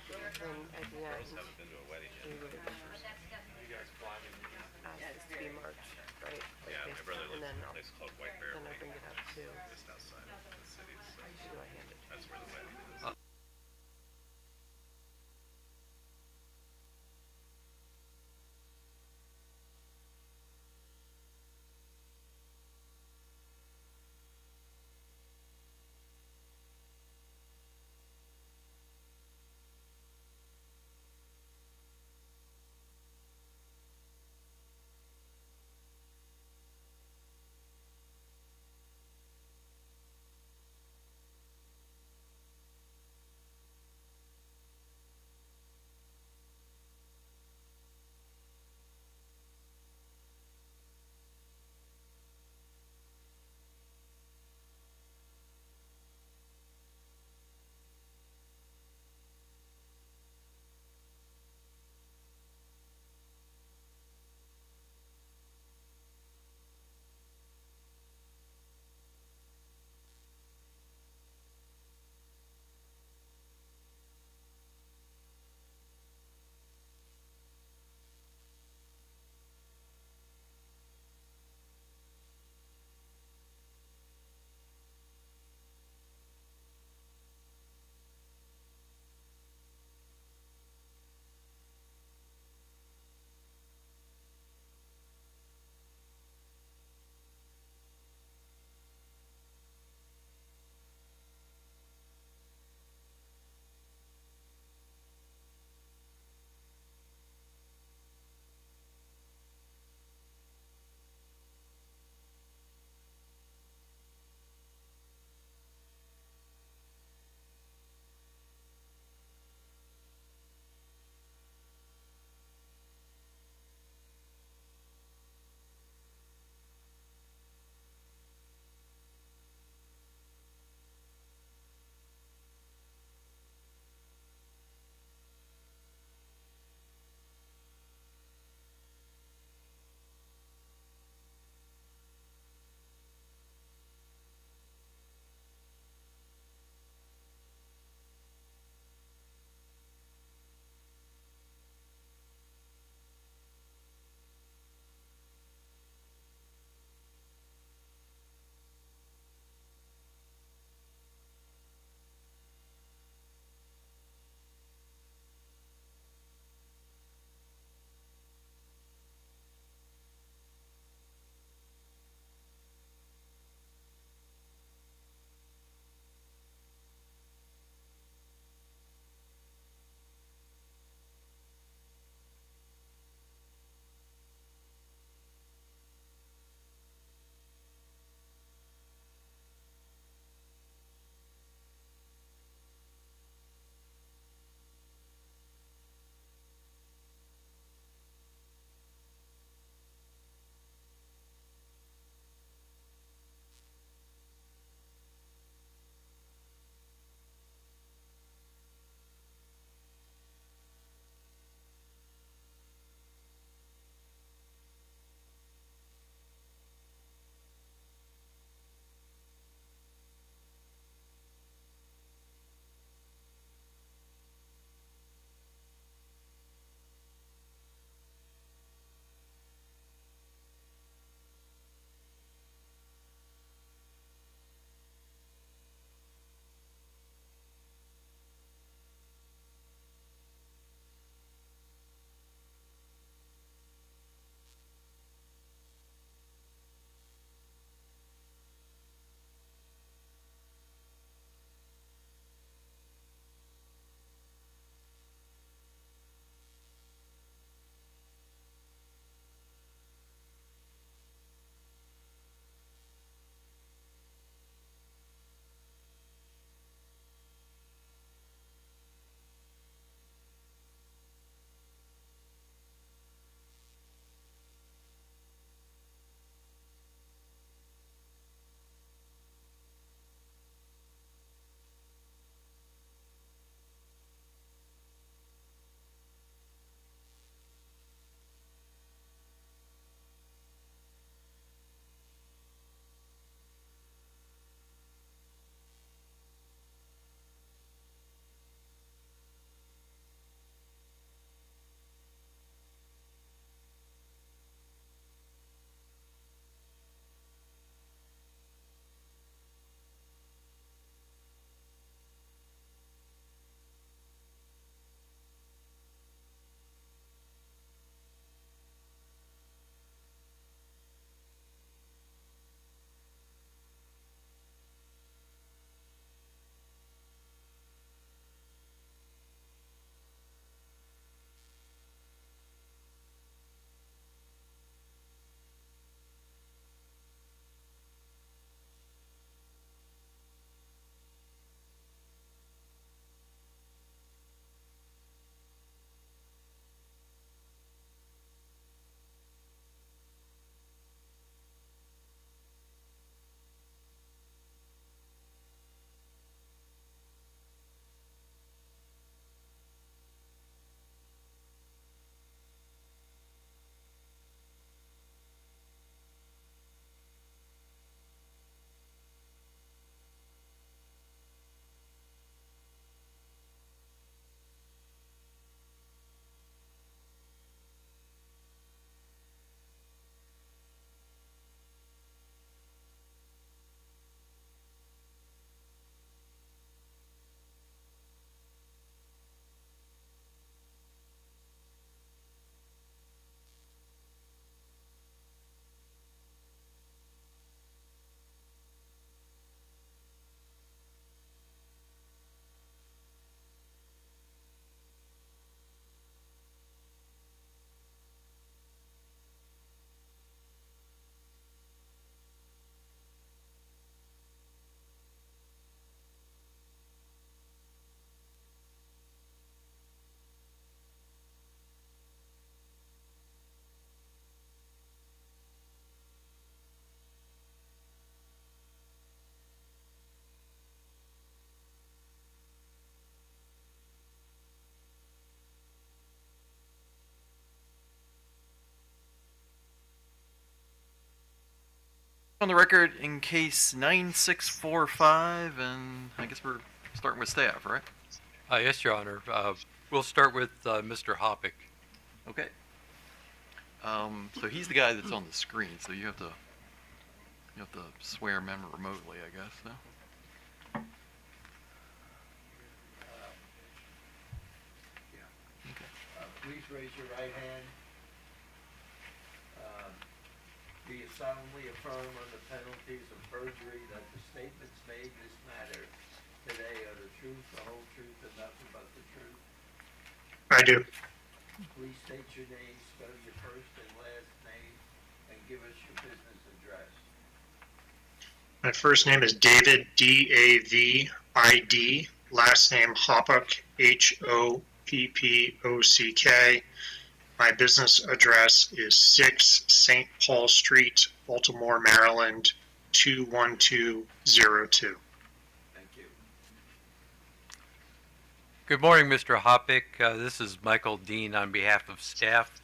then at the end, Girls haven't been to a wedding we yet. would ask it to be marked, right? Like Yeah, my brother and lives then in a place called White Bear then I Lake, bring it up to just outside of the city. So who do I hand it to? that's where the wedding is. On the record in case 9645, and I guess we're starting with staff, right? Yes, Your Honor. We'll start with Mr. Hoppick. Okay. So he's the guy that's on the screen, so you have to swear him in remotely, I guess. So. Okay. Please raise your right hand. Do you solemnly affirm under penalties of perjury that the statements made in this matter today are the truth, the whole truth, and nothing but the truth? I do. Please state your name, spell your first and last name, and give us your business address. My first name is David, David. Last name Hoppock, Hoppock. My business address is 6 St. Paul Street, Baltimore, Maryland, 21202. Thank you. Good morning, Mr. Hoppick. This is Michael Dean on behalf of staff.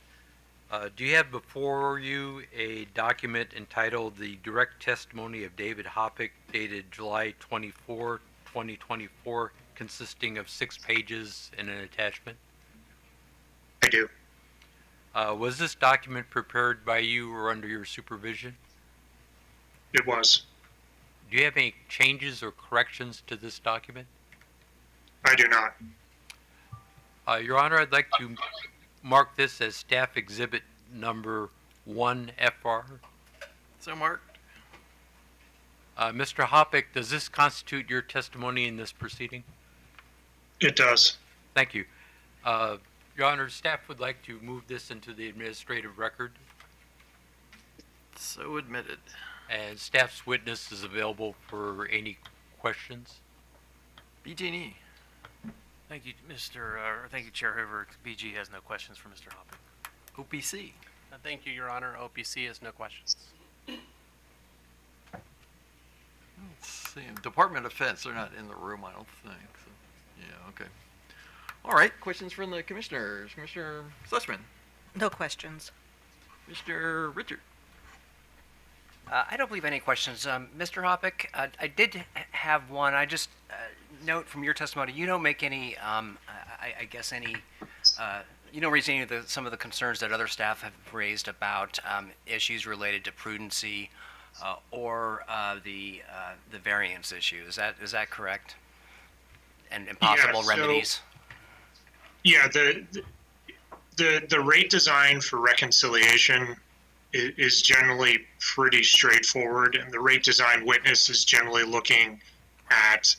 Do you have before you a document entitled The Direct Testimony of David Hoppick, dated July 24, 2024, consisting of 6 pages and an attachment? I do. Was this document prepared by you or under your supervision? It was. Do you have any changes or corrections to this document? I do not. Your Honor, I'd like to mark this as Staff Exhibit Number 1FR. So marked. Mr. Hoppick, does this constitute your testimony in this proceeding? It does. Thank you. Your Honor, staff would like to move this into the administrative record, So admitted. and staff's witness is available for any questions. BGE. Thank you, thank you, Chair Hoover. BG has no questions for Mr. Hoppick. OPC. Thank you, Your Honor. OPC has no questions. Let's see. Department of Defense, they're not in the room, I don't think. So, yeah, okay. All right, questions from the commissioners. Commissioner Sussman. No questions. Mr. Richard. I don't believe any questions. Mr. Hoppick, I did have one. I just note from your testimony, you don't make any, I guess, any, you don't raise any of some of the concerns that other staff have raised about issues related to prudency or the variance issue. Is that correct? And possible so- remedies? Yeah, the rate design for reconciliation is generally pretty straightforward, and the rate design witness is generally looking at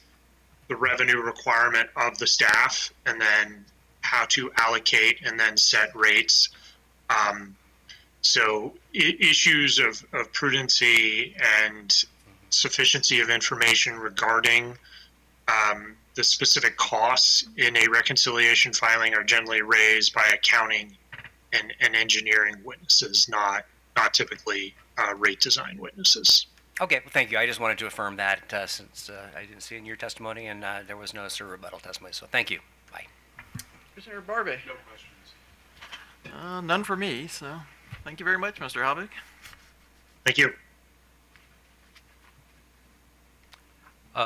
the revenue requirement of the staff and then how to allocate and then set rates. So issues of prudency and sufficiency of information regarding the specific costs in a reconciliation filing are generally raised by accounting and engineering witnesses, not typically rate design witnesses. Okay, well, thank you. I just wanted to affirm that since I didn't see it in your testimony and there was no rebuttal testimony. So thank you. Bye. Commissioner Barbie. No questions. None for me, so thank you very much, Mr. Hoppick. Thank you.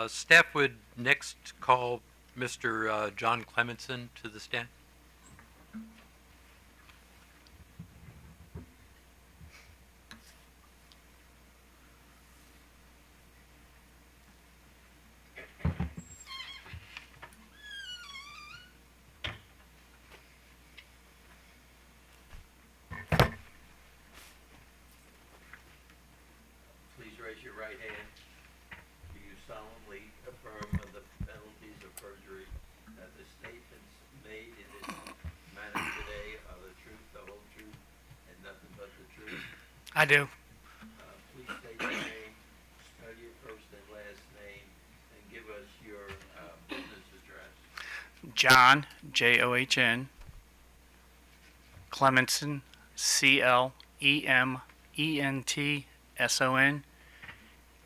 Staff would next call Mr. John Clementson to the stand. Please raise your right hand. Do you solemnly affirm under penalties of perjury that the statements made in this matter today are the truth, the whole truth, and nothing but the truth? I do. Please state your name, spell your first and last name, and give us your business address. John, John, Clementson, Clementson,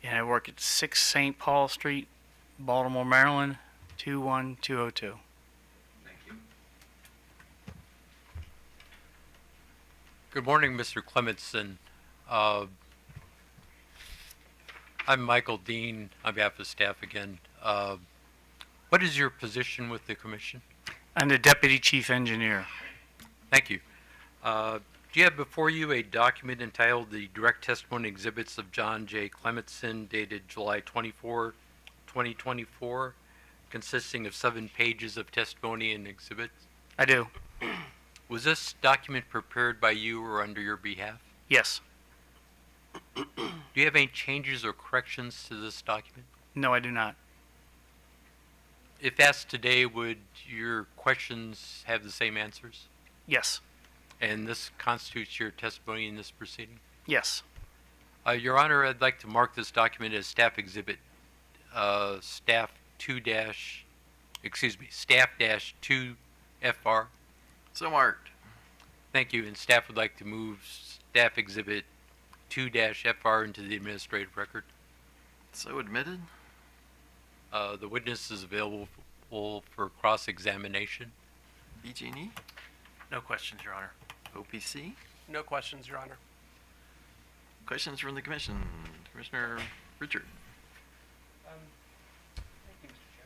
and I work at 6 St. Paul Street, Baltimore, Maryland, 21202. Thank you. Good morning, Mr. Clementson. I'm Michael Dean on behalf of staff again. What is your position with the commission? I'm the deputy chief engineer. Thank you. Do you have before you a document entitled The Direct Testimony Exhibits of John J. Clementson dated July 24, 2024, consisting of 7 pages of testimony and exhibits? I do. Was this document prepared by you or under your behalf? Yes. Do you have any changes or corrections to this document? No, I do not. If asked today, would your questions have the same answers? Yes. And this constitutes your testimony in this proceeding? Yes. Your Honor, I'd like to mark this document as staff exhibit, staff dash 2 FR. So marked. Thank you, and staff would like to move staff exhibit 2 FR into the administrative record. So admitted. The witness is available for cross-examination. BGE, No questions, Your Honor. OPC. No questions, Your Honor. Questions from the commission. Commissioner Richard.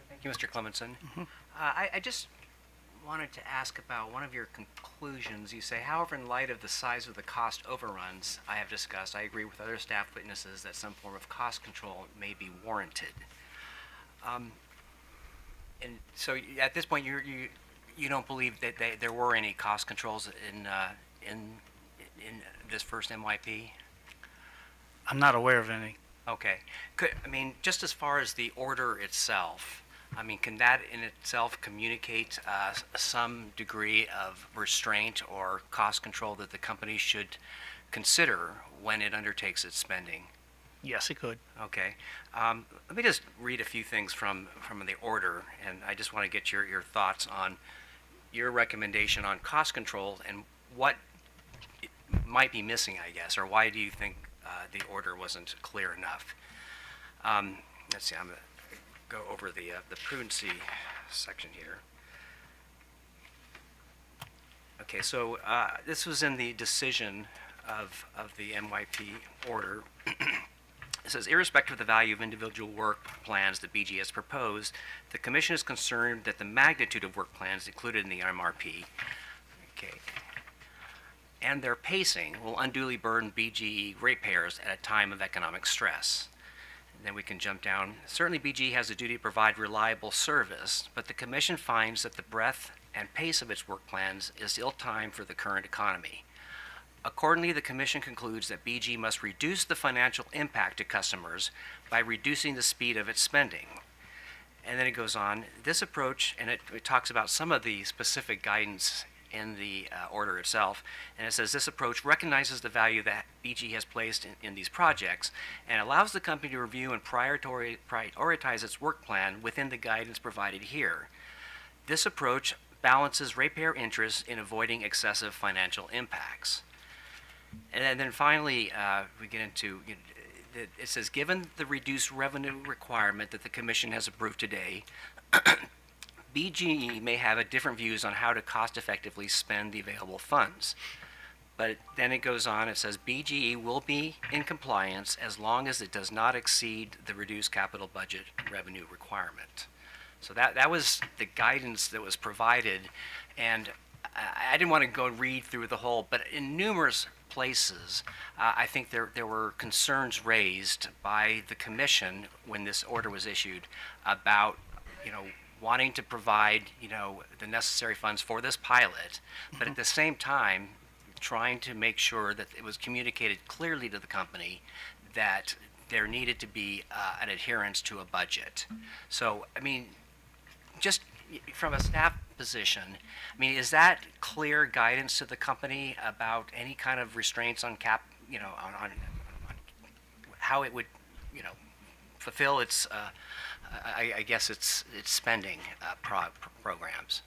Thank you, Mr. Clementson. I just wanted to ask about one of your conclusions. You say, however, in light of the size of the cost overruns I have discussed, I agree with other staff witnesses that some form of cost control may be warranted. And so at this point, you don't believe that there were any cost controls in this first MYP? I'm not aware of any. Okay. Just as far as the order itself, can that in itself communicate some degree of restraint or cost control that the company should consider when it undertakes its spending? Yes, it could. Okay. Let me just read a few things from the order, and I just want to get your thoughts on your recommendation on cost control and what it might be missing, I guess, or why do you think the order wasn't clear enough? Let's see, I'm going to go over the prudency section here. Okay, so this was in the decision of the MYP order. It says, irrespective of the value of individual work plans that BGE has proposed, the Commission is concerned that the magnitude of work plans included in the MRP, okay, and their pacing will unduly burden BGE ratepayers at a time of economic stress. And then we can jump down. Certainly BGE has a duty to provide reliable service, but the Commission finds that the breadth and pace of its work plans is ill-timed for the current economy. Accordingly, the Commission concludes that BG must reduce the financial impact to customers by reducing the speed of its spending. And then it goes on, this approach, and it talks about some of the specific guidance in the order itself, and it says this approach recognizes the value that BG has placed in these projects and allows the company to review and prioritize its work plan within the guidance provided here. This approach balances ratepayer interests in avoiding excessive financial impacts. And then finally, we get into, it says, given the reduced revenue requirement that the Commission has approved today, BGE may have different views on how to cost effectively spend the available funds. But then it goes on, it says, BGE will be in compliance as long as it does not exceed the reduced capital budget revenue requirement. So that was the guidance that was provided, and I didn't want to go read through the whole, but in numerous places, I think there were concerns raised by the Commission when this order was issued about, wanting to provide, the necessary funds for this pilot, but at the same time, trying to make sure that it was communicated clearly to the company that there needed to be an adherence to a budget. So, just from a staff position, is that clear guidance to the company about any kind of restraints on on how it would, fulfill its, I guess its spending programs?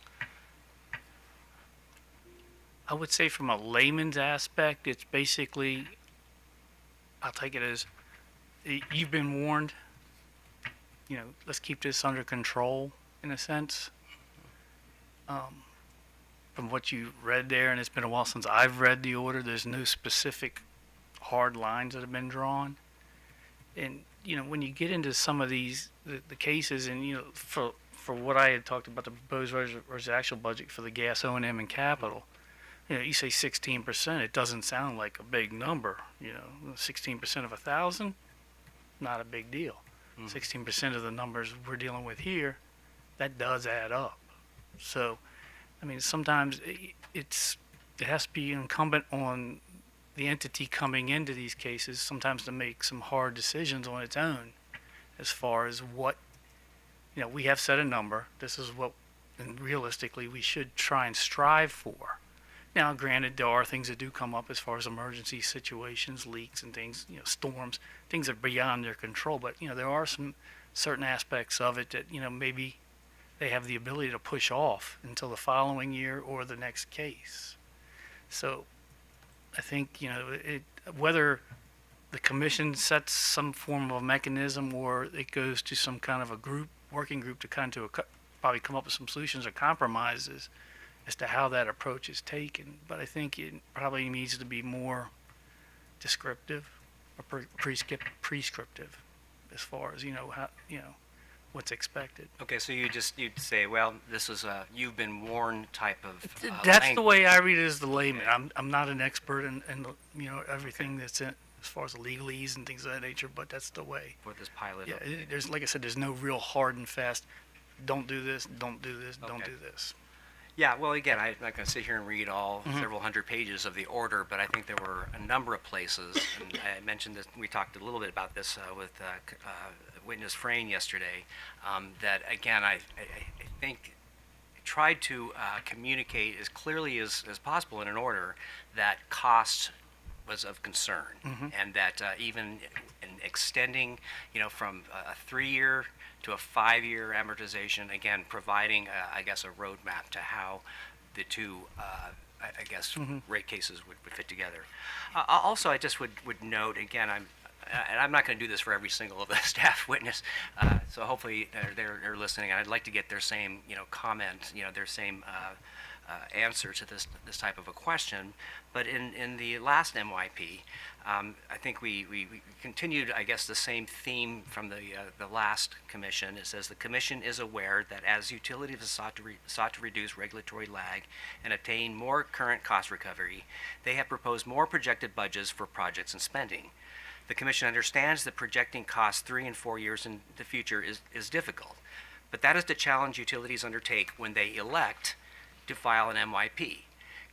I would say from a layman's aspect, it's basically, I'll take it as, you've been warned, let's keep this under control, in a sense. From what you read there, and it's been a while since I've read the order, there's no specific hard lines that have been drawn. And when you get into some of these the cases, and for what I had talked about, the proposed versus actual budget for the gas O&M and capital, you say 16%. It doesn't sound like a big number. 16% of 1,000, not a big deal. 16% of the numbers we're dealing with here, that does add up. So, I mean, sometimes it has to be incumbent on the entity coming into these cases sometimes to make some hard decisions on its own as far as what, we have set a number. This is what, and realistically, we should try and strive for. Now, granted, there are things that do come up as far as emergency situations, leaks and things, storms, things that are beyond their control. But, there are some certain aspects of it that, maybe they have the ability to push off until the following year or the next case. So I think, whether the commission sets some form of a mechanism or it goes to some kind of a working group to kind of probably come up with some solutions or compromises as to how that approach is taken. But I think it probably needs to be more descriptive or prescriptive as far as, how, what's expected. Okay, so you'd say, well, this is a you've been warned type of That's language. the way I read it as the layman. I'm not an expert in everything that's in as far as the legalese and things of that nature, but that's the way. For this pilot. Yeah, there's, like I said, there's no real hard and fast, don't do this, don't do this, don't Okay. do this. Yeah, well, again, I'm not going to sit here and read all several hundred pages of the order, but I think there were a number of places, and I mentioned this, we talked a little bit about this with witness Frayne yesterday, that, again, I think tried to communicate as clearly as possible in an order that cost was of concern, and that even in extending, from a 3-year to a 5-year amortization, again, providing, I guess, a roadmap to how the two, I guess, rate cases would fit together. Also, I just would note, again, and I'm not going to do this for every single of the staff witness, so hopefully they're listening, and I'd like to get their same, comment, their same answer to this type of a question. But in the last MYP, I think we continued, I guess, the same theme from the last commission. It says the commission is aware that as utilities have sought to reduce regulatory lag and attain more current cost recovery, they have proposed more projected budgets for projects and spending. The commission understands that projecting costs 3 and 4 years in the future is difficult, but that is the challenge utilities undertake when they elect to file an MYP.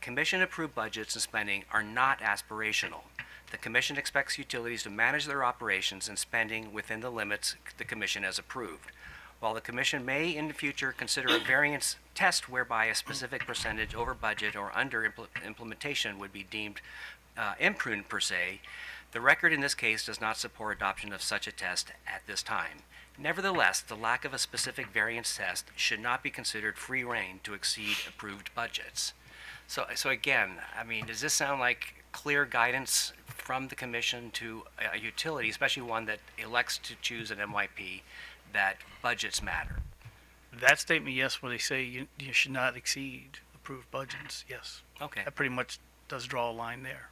Commission-approved budgets and spending are not aspirational. The Commission expects utilities to manage their operations and spending within the limits the Commission has approved. While the Commission may in the future consider a variance test whereby a specific percentage over budget or under implementation would be deemed imprudent per se, the record in this case does not support adoption of such a test at this time. Nevertheless, the lack of a specific variance test should not be considered free rein to exceed approved budgets. So again, I mean, does this sound like clear guidance from the Commission to a utility, especially one that elects to choose an MYP, that budgets matter? That statement, yes, where they say you should not exceed approved budgets, yes. Okay. That pretty much does draw a line there.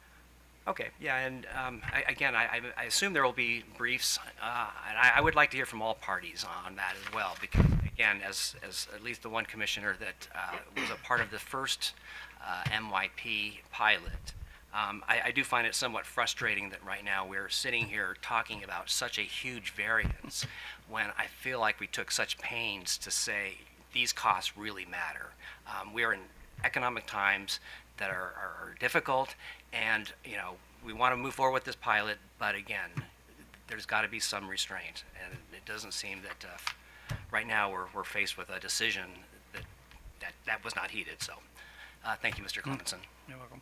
Okay, yeah, and I assume there will be briefs, and I would like to hear from all parties on that as well, because, again, as at least the one commissioner that was a part of the first MYP pilot, I do find it somewhat frustrating that right now we're sitting here talking about such a huge variance when I feel like we took such pains to say these costs really matter. We're in economic times that are difficult, and we want to move forward with this pilot, but again, there's got to be some restraint, and it doesn't seem that right now we're faced with a decision that was not heeded. So thank you, Mr. Clemenson. You're welcome.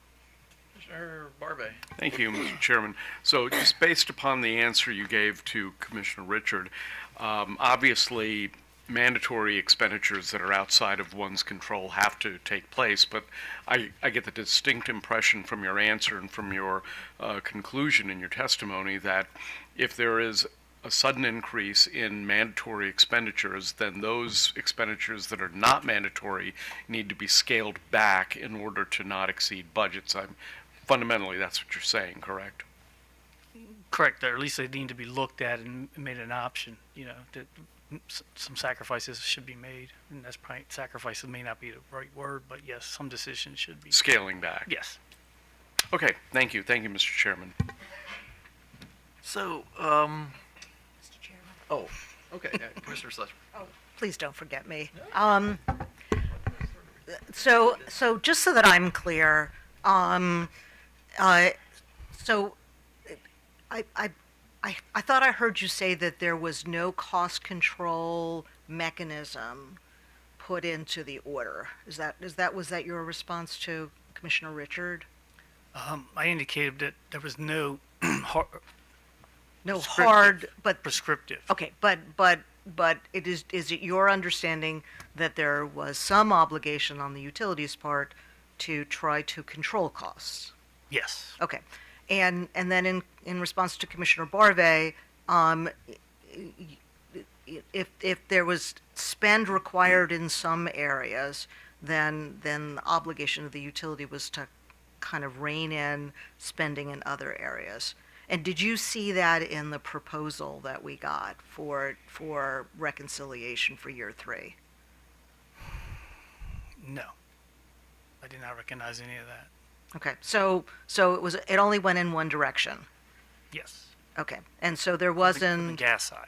Commissioner Barbe. Thank you, Mr. Chairman. So just based upon the answer you gave to Commissioner Richard, obviously mandatory expenditures that are outside of one's control have to take place, but I get the distinct impression from your answer and from your conclusion in your testimony that if there is a sudden increase in mandatory expenditures, then those expenditures that are not mandatory need to be scaled back in order to not exceed budgets. Fundamentally, that's what you're saying, correct? Correct, or at least they need to be looked at and made an option, you know, that some sacrifices should be made. And that's probably, sacrifices may not be the right word, but yes, some decisions should be. Scaling back. Yes. Okay, thank you, Mr. Chairman. So, Mr. Chairman. oh, okay, Commissioner Schlesser. Please don't forget me. So just so that I'm clear, so I thought I heard you say that there was no cost control mechanism put into the order. Was that your response to Commissioner Richard? I indicated that there was no No prescriptive. hard, but prescriptive. okay, but is it your understanding that there was some obligation on the utilities part to try to control costs? Yes. Okay. And then in response to Commissioner Barve, if there was spend required in some areas, then the obligation of the utility was to kind of rein in spending in other areas. And did you see that in the proposal that we got for reconciliation for year 3? No. I did not recognize any of that. Okay, so it only went in one direction. Yes. Okay, and so there On the wasn't gas side.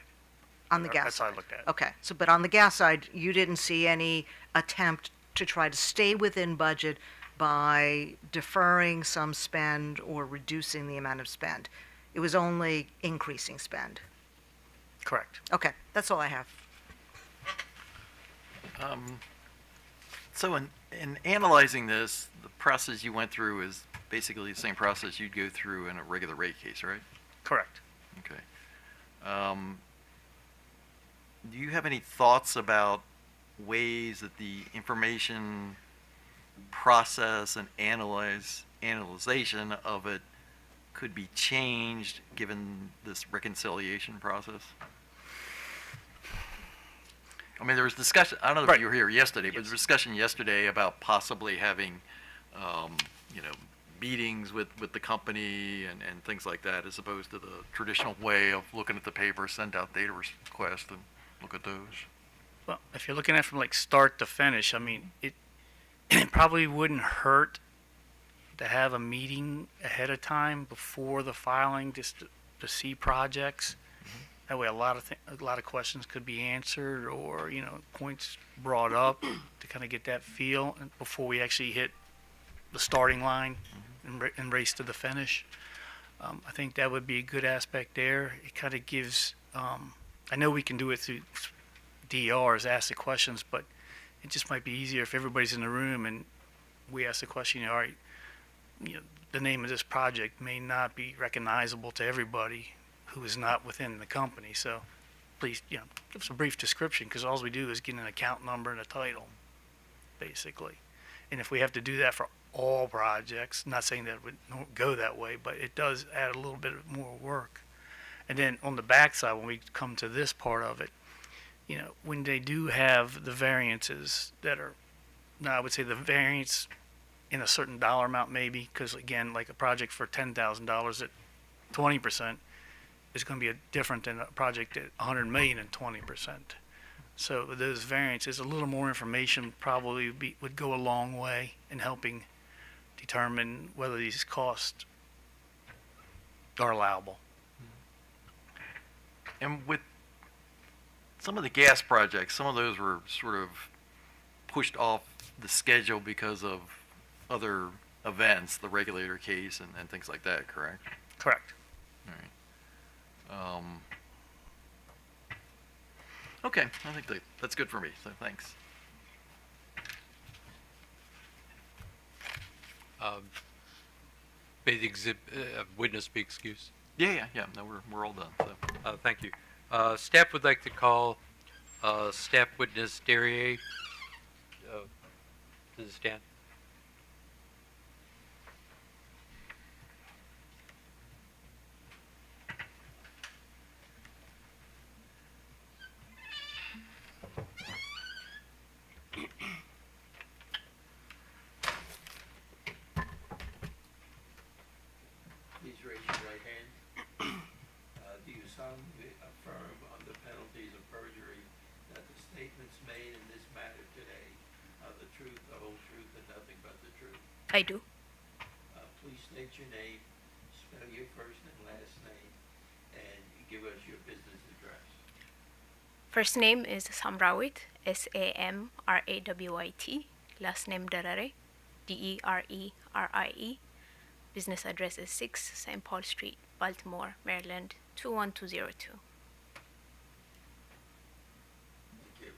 on the gas That's how I side. looked at it. Okay, so but on the gas side, you didn't see any attempt to try to stay within budget by deferring some spend or reducing the amount of spend. It was only increasing spend. Correct. Okay, that's all I have. So in analyzing this, the process you went through is basically the same process you'd go through in a regular rate case, right? Correct. Okay. Do you have any thoughts about ways that the information process and analyzation of it could be changed given this reconciliation process? I mean, there was discussion, I don't know if Right. you were here yesterday, but there Yes. was discussion yesterday about possibly having, meetings with the company and things like that, as opposed to the traditional way of looking at the paper, send out data requests and look at those. Well, if you're looking at it from like start to finish, I mean, it probably wouldn't hurt to have a meeting ahead of time before the filing, just to see projects. That way, a lot of questions could be answered, or points brought up to kind of get that feel before we actually hit the starting line and race to the finish. I think that would be a good aspect there. It kind of gives. I know we can do it through DRs, ask the questions, but it just might be easier if everybody's in the room and we ask the question. All right, the name of this project may not be recognizable to everybody who is not within the company. So please, give us a brief description, because all we do is get an account number and a title, basically. And if we have to do that for all projects, not saying that it would go that way, but it does add a little bit more work. And then on the backside, when we come to this part of it, when they do have the variances that are, now I would say the variance in a certain dollar amount maybe, because again, like a project for $10,000 at 20%, is going to be different than a project at 100 million and 20%. So with those variances, a little more information probably would go a long way in helping determine whether these costs are allowable. And with some of the gas projects, some of those were sort of pushed off the schedule because of other events, the regulator case and things like that, correct? Correct. All right. Okay, I think that's good for me, so thanks. May the witness be excused. Yeah. No, we're all done. So. Thank you. Staff would like to call staff witness Derrier to the stand. Please raise your right hand. I do. Please state your name, spell your first and last name, and give us your business address. First name is Samrawit, Samrawit. Last name Derere, Dererie. Business address is 6 St. Paul Street, Baltimore, Maryland, 21202. Thank you.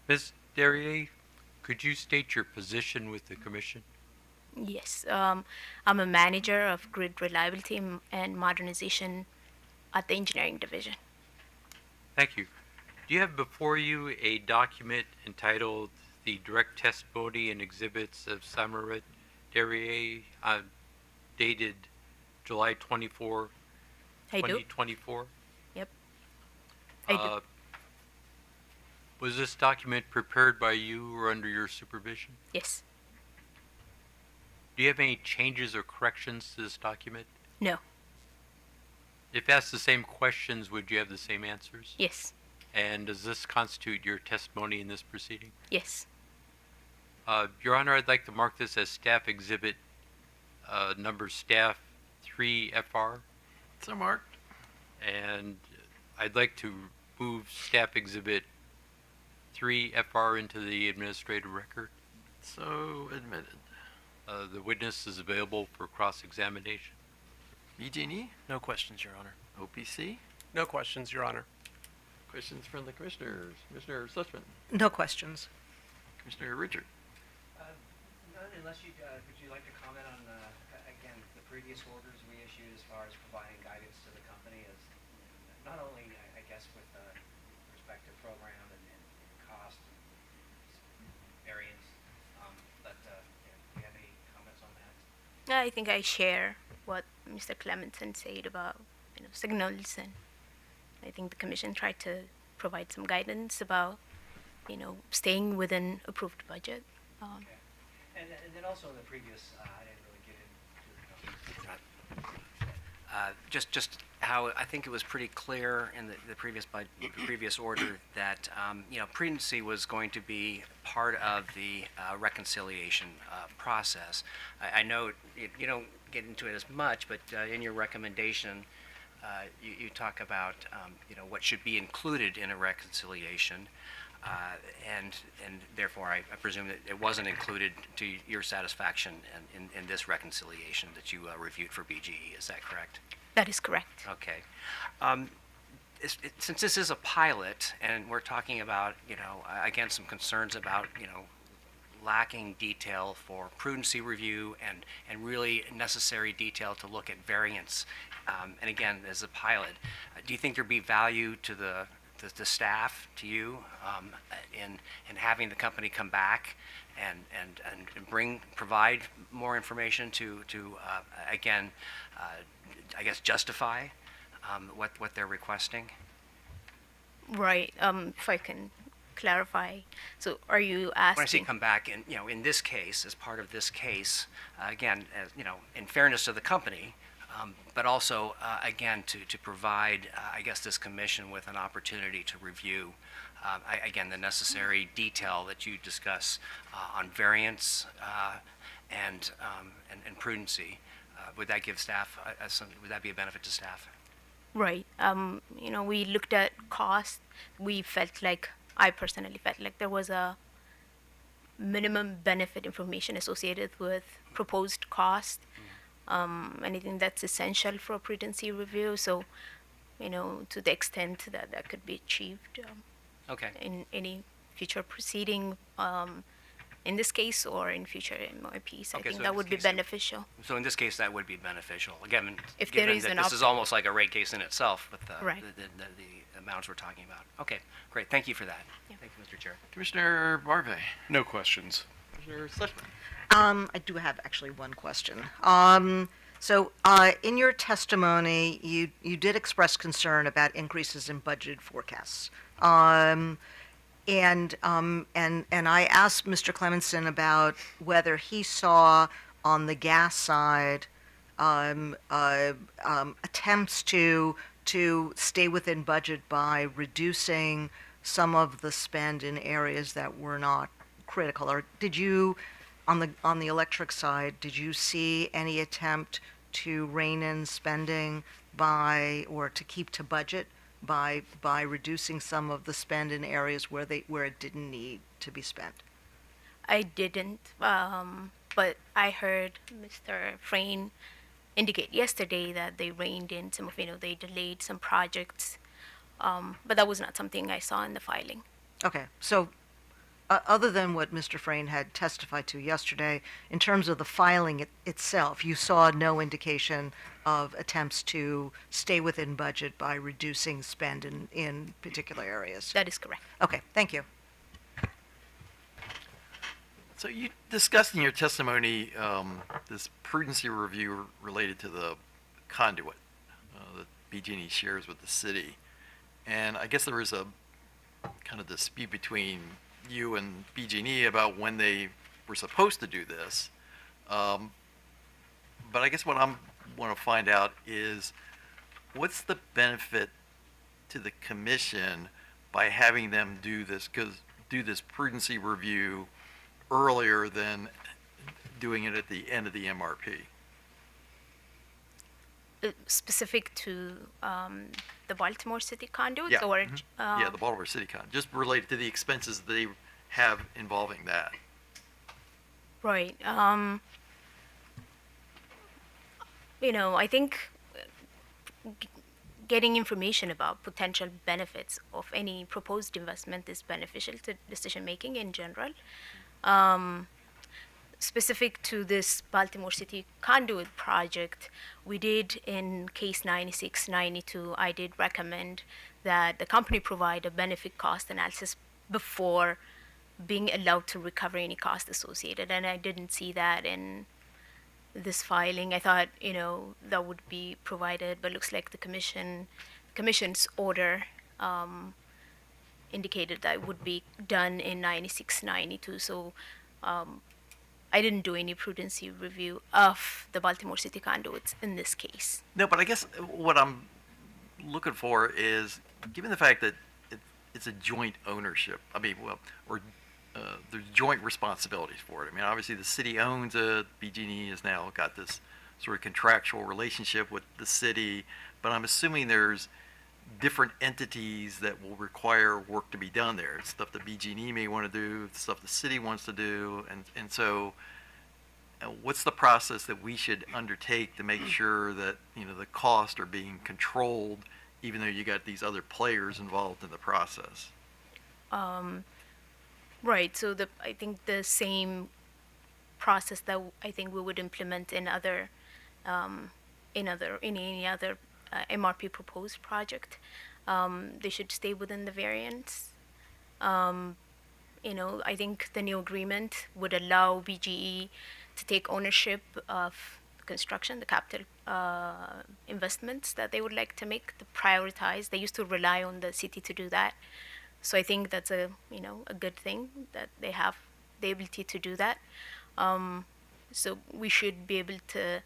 Ms. Derrier, could you state your position with the commission? Yes, I'm a manager of grid reliability and modernization at the engineering division. Thank you. Do you have before you a document entitled The Direct Testimony and Exhibits of Samarit Derrier, dated July 24, I do. 2024? Yep. I do. Was this document prepared by you or under your supervision? Yes. Do you have any changes or corrections to this document? No. If asked the same questions, would you have the same answers? Yes. And does this constitute your testimony in this proceeding? Yes. Your Honor, I'd like to mark this as staff exhibit number staff 3FR, So marked. and I'd like to move staff exhibit 3FR into the administrative record. So admitted. The witness is available for cross-examination. BGE, No questions, Your Honor. OPC, No questions, Your Honor. questions from the commissioners. Commissioner Sussman, No questions. Commissioner Richard. None, unless you, would you like to comment on, again, the previous orders we issued as far as providing guidance to the company as, not only, I guess, with respect to program and cost and variance, but, do you have any comments on that? I think I share what Mr. Clementson said about signals, and I think the commission tried to provide some guidance about staying within approved budget. Okay. And then also in the previous, I didn't really get into just how I think it was pretty clear in the previous order that prudency was going to be part of the reconciliation process. I know you don't get into it as much, but in your recommendation, you talk about what should be included in a reconciliation. And therefore, I presume that it wasn't included to your satisfaction in this reconciliation that you reviewed for BGE. Is that correct? That is correct. Okay. Since this is a pilot, and we're talking about, again, some concerns about, lacking detail for prudency review and really necessary detail to look at variance. And again, as a pilot, do you think there'd be value to the staff, to you, in having the company come back and provide more information to again, I guess, justify what they're requesting? Right. If I can clarify, so are you asking? When I say come back, and in this case, as part of this case, again, as, in fairness to the company, but also again to provide, I guess, this commission with an opportunity to review, again, the necessary detail that you discuss on variance and prudency. Would that give staff would that be a benefit to staff? Right. We looked at cost. I personally felt like there was a minimum benefit information associated with proposed cost. Anything that's essential for a prudency review. So, to the extent that could be achieved Okay. in any future proceeding, in this case or in future MYPs, I Okay, think so that in would this be case, beneficial. So in this case, that would be beneficial. Again, If there given is that an this is almost like a rate case in itself with the, Right. the amounts we're talking about. Okay, great. Thank you for that. Yeah. Thank you, Mr. Chair. Commissioner Barve, No questions. Commissioner Sussman. I do have actually one question. So, in your testimony, you did express concern about increases in budgeted forecasts. And I asked Mr. Clementson about whether he saw on the gas side attempts to stay within budget by reducing some of the spend in areas that were not critical. Or did you, on the electric side, did you see any attempt to rein in spending by, or to keep to budget by reducing some of the spend in areas where it didn't need to be spent? I didn't, but I heard Mr. Frayne indicate yesterday that they reined in some of, they delayed some projects, but that was not something I saw in the filing. Okay, so other than what Mr. Frayne had testified to yesterday, in terms of the filing itself, you saw no indication of attempts to stay within budget by reducing spend in particular areas? That is correct. Okay, thank you. So you discussed in your testimony this prudency review related to the conduit that BG&E shares with the city. And I guess there was a kind of dispute between you and BG&E about when they were supposed to do this. But I guess what I want to find out is what's the benefit to the commission by having them do this prudency review earlier than doing it at the end of the MRP? Specific to the Baltimore City conduits, Yeah. or Yeah, the Baltimore City Con, just related to the expenses they have involving that. right. I think getting information about potential benefits of any proposed investment is beneficial to decision making in general. Specific to this Baltimore City conduit project, we did in case 9692, I did recommend that the company provide a benefit cost analysis before being allowed to recover any cost associated, and I didn't see that in this filing. I thought, that would be provided, but looks like the commission's order indicated that it would be done in 9692. So I didn't do any prudency review of the Baltimore City conduits in this case. No, but I guess what I'm looking for is, given the fact that it's a joint ownership, there's joint responsibilities for it. I mean, obviously the city owns it, BG&E has now got this sort of contractual relationship with the city, but I'm assuming there's different entities that will require work to be done there. It's stuff that BG&E may want to do, stuff the city wants to do, and so what's the process that we should undertake to make sure that the costs are being controlled, even though you got these other players involved in the process? Right. So I think the same process that I think we would implement in any other MRP proposed project. They should stay within the variance. I think the new agreement would allow BGE to take ownership of construction, the capital investments that they would like to make, to prioritize. They used to rely on the city to do that. So I think that's a good thing that they have the ability to do that. So we should be able to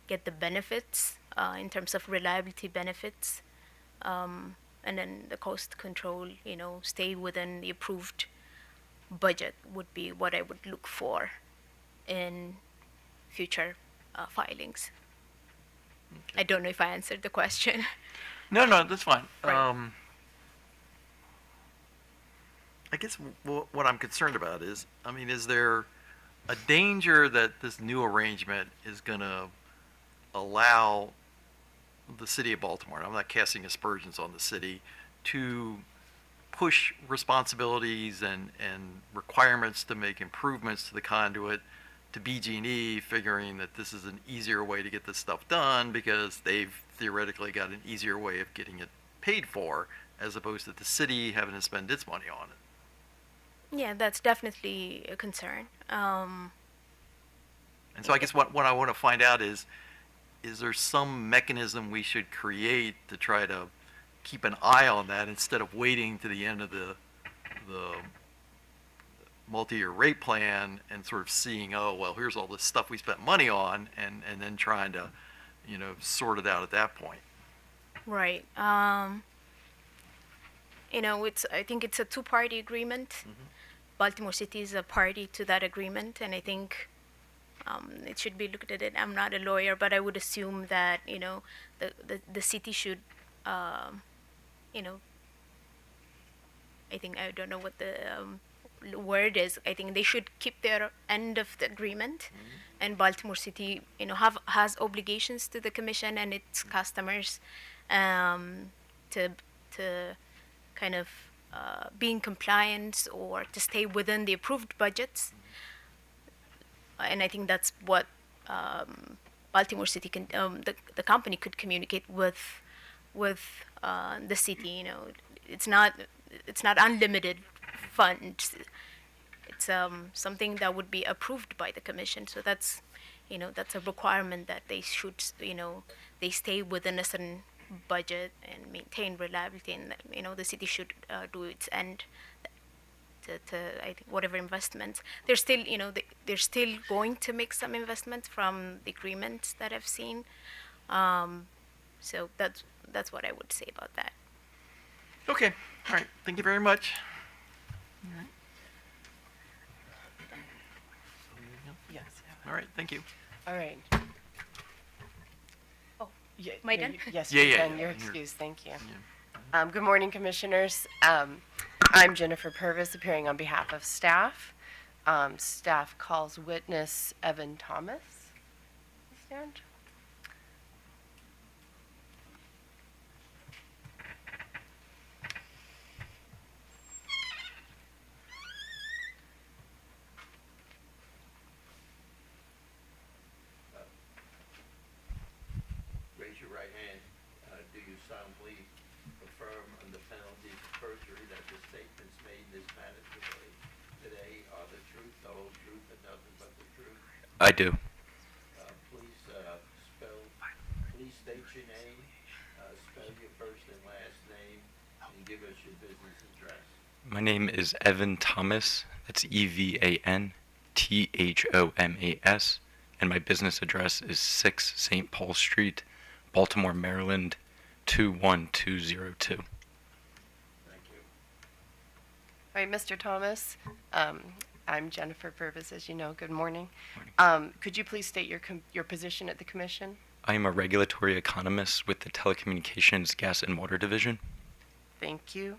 get the benefits in terms of reliability benefits, and then the cost control, stay within the approved budget would be what I would look for in future filings. Okay. I don't know if I answered the question. No, that's fine. Right. I guess what I'm concerned about is, is there a danger that this new arrangement is going to allow the city of Baltimore, and I'm not casting aspersions on the city, to push responsibilities and requirements to make improvements to the conduit to BG&E, figuring that this is an easier way to get this stuff done because they've theoretically got an easier way of getting it paid for, as opposed to the city having to spend its money on it? Yeah, that's definitely a concern. And so I guess what I want to find out is there some mechanism we should create to try to keep an eye on that instead of waiting to the end of the multi-year rate plan and sort of seeing, oh, well, here's all this stuff we spent money on, and then trying to, sort it out at that point? Right. I think it's a two-party agreement. Baltimore City is a party to that agreement, and I think it should be looked at it. I'm not a lawyer, but I would assume that, you know, the city should, you know, I think, I don't know what the word is. I think they should keep their end of the agreement, and Baltimore City, you know, has obligations to the commission and its customers to kind of be in compliance or to stay within the approved budgets. And I think that's what Baltimore City can, the company could communicate with the city. You know, it's not unlimited funds. It's something that would be approved by the commission. So that's, you know, that's a requirement that they should, you know, they stay within a certain budget and maintain reliability, and you know, the city should do its end to I think whatever investments they're still, you know, they're still going to make some investments from the agreements that I've seen. So that's what I would say about that. Okay, all right, thank you very much. Yes. All right, thank you. All right. Oh, Yeah, am I no, done? Yes, Yeah, you're yeah, done. yeah. You're You're- excused. Thank you. Yeah. Good morning, commissioners. I'm Jennifer Purvis, appearing on behalf of staff. Staff calls witness Evan Thomas. Stand. Raise your right hand. Do you solemnly affirm under penalty of perjury that the statements made in this matter today are the truth, the whole truth, and nothing but the truth? I do. Please state your name, spell your first and last name, and give us your business address. My name is Evan Thomas. That's EvanThomas, and my business address is 6 St. Paul Street, Baltimore, Maryland, 21202. Thank you. All right, Mr. Thomas, I'm Jennifer Purvis, as you know. Good morning. Could you please state your position at the commission? I am a regulatory economist with the Telecommunications, Gas, and Water Division. Thank you.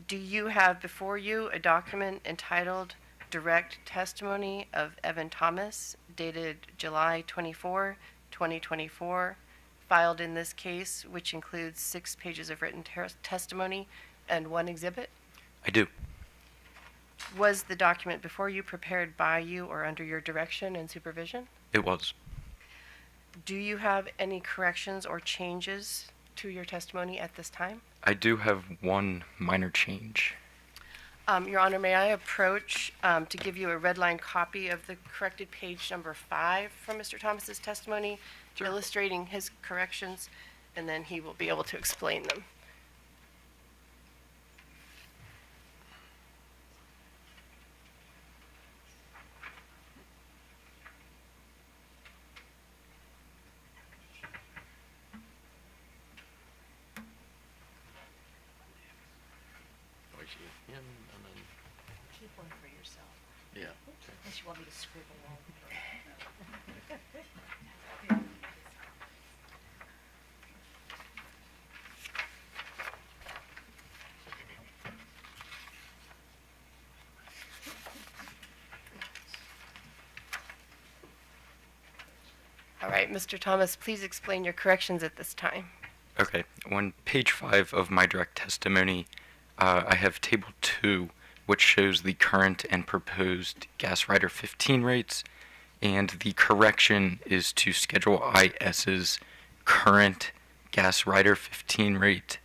Do you have before you a document entitled Direct Testimony of Evan Thomas, dated July 24, 2024, filed in this case, which includes 6 pages of written testimony and 1 exhibit? I do. Was the document before you prepared by you or under your direction and supervision? It was. Do you have any corrections or changes to your testimony at this time? I do have one minor change. Your Honor, may I approach to give you a red line copy of the corrected page number 5 from Mr. Thomas's testimony, illustrating his corrections, and then he will be able to explain them. Him and then, Keep one for yourself, yeah. unless you want me to scribble all over. All right, Mr. Thomas, please explain your corrections at this time. Okay, on page 5 of my direct testimony, I have table 2, which shows the current and proposed gas rider 15 rates, and the correction is to Schedule IS's current gas rider 15 rate,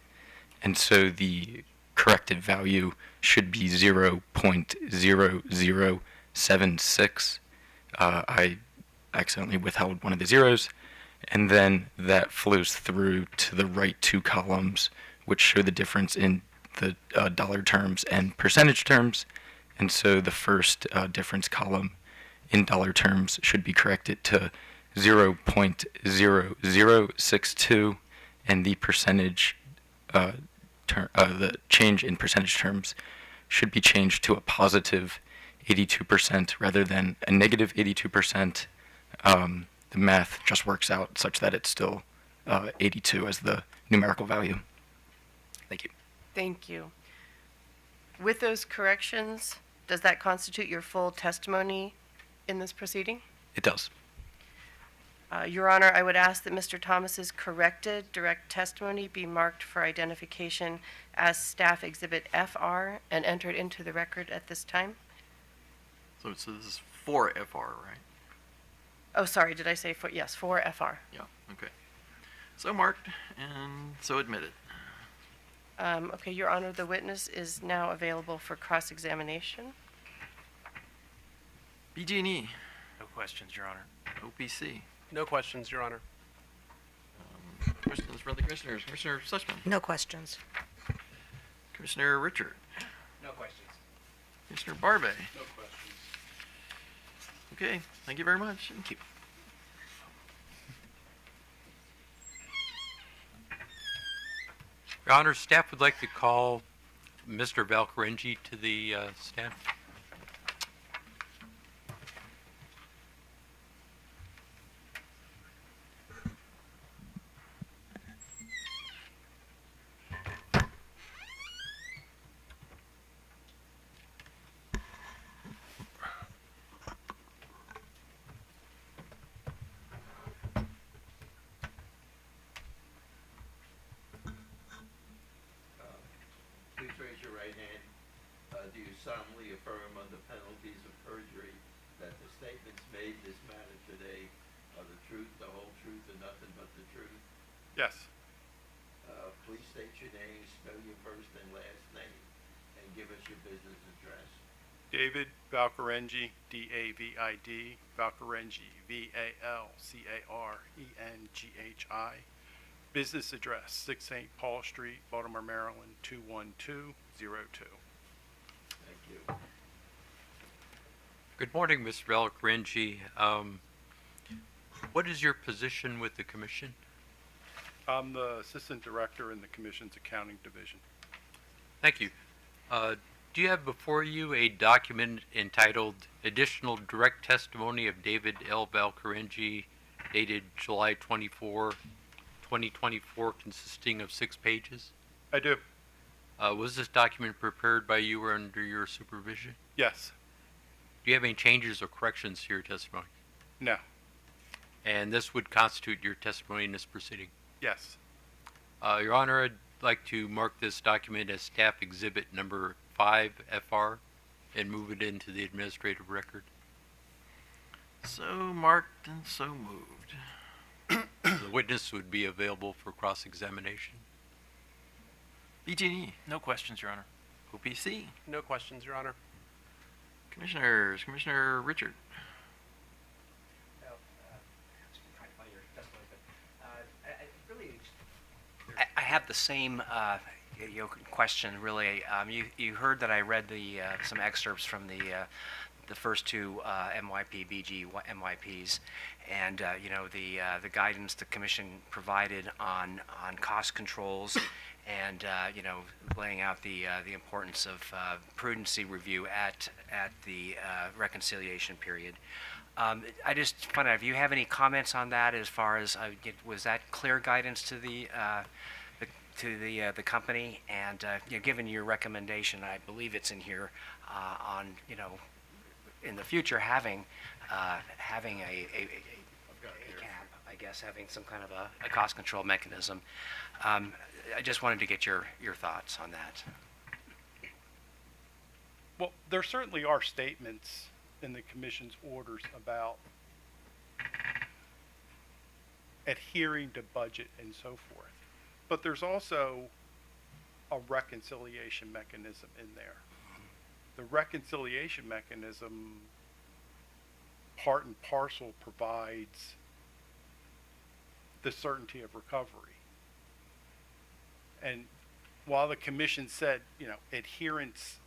and so the corrected value should be 0.0076. I accidentally withheld one of the zeros, and then that flows through to the right 2 columns, which show the difference in the dollar terms and percentage terms, and so the first difference column in dollar terms should be corrected to 0.0062, and the percentage the change in percentage terms should be changed to a positive 82% rather than a negative 82%, the math just works out such that it's still 82 as the numerical value. Thank you. Thank you. With those corrections, does that constitute your full testimony in this proceeding? It does. Your Honor, I would ask that Mr. Thomas's corrected direct testimony be marked for identification as Staff Exhibit FR and entered into the record at this time. So this is for FR, right? Oh, sorry, did I say for, yes, for FR. Yeah, okay. So marked and so admitted. Okay, Your Honor, the witness is now available for cross-examination. BG&E, No questions, Your Honor. OPC. No questions, Your Honor. Questions from the commissioners. Commissioner Sussman. No questions. Commissioner Richard. No questions. Commissioner Barbe. No questions. Okay, thank you very much. Thank you. Your Honor, staff would like to call Mr. Valcarengi to the stand. Please raise your right hand. Do you solemnly affirm under penalties of perjury that the statements made this matter today are the truth, the whole truth, and nothing but the truth? Yes. Please state your name, spell your first and last name, and give us your business address. David Valcarengi, D-A-V-I-D, Valcarengi, V-A-L-C-A-R-E-N-G-H-I. Business address, 6 St. Paul Street, Baltimore, Maryland, 21202. Thank you. Good morning, Mr. Valcarengi. What is your position with the commission? I'm the Assistant Director in the Commission's Accounting Division. Thank you. Do you have before you a document entitled Additional Direct Testimony of David L. Valcarengi dated July 24, 2024, consisting of 6 pages? I do. Was this document prepared by you or under your supervision? Yes. Do you have any changes or corrections to your testimony? No. And this would constitute your testimony in this proceeding? Yes. Your Honor, I'd like to mark this document as Staff Exhibit Number 5 FR and move it into the administrative record. So marked and so moved. The witness would be available for cross-examination. BG&E, No questions, Your Honor. OPC. No questions, Your Honor. Commissioners, Commissioner Richard. I have the same question, really. You heard that I read some excerpts from the first 2 MYP, BGE MYPs, and the guidance the commission provided on cost controls, and laying out the importance of prudency review at the reconciliation period. I just find out if you have any comments on that, as far as was that clear guidance to the company, and given your recommendation, I believe it's in here on in the future having a cap, I guess, having some kind of a cost control mechanism. I just wanted to get your thoughts on that. Well, there certainly are statements in the Commission's orders about adhering to budget and so forth. But there's also a reconciliation mechanism in there. The reconciliation mechanism, part and parcel, provides the certainty of recovery. And while the commission said, adherence,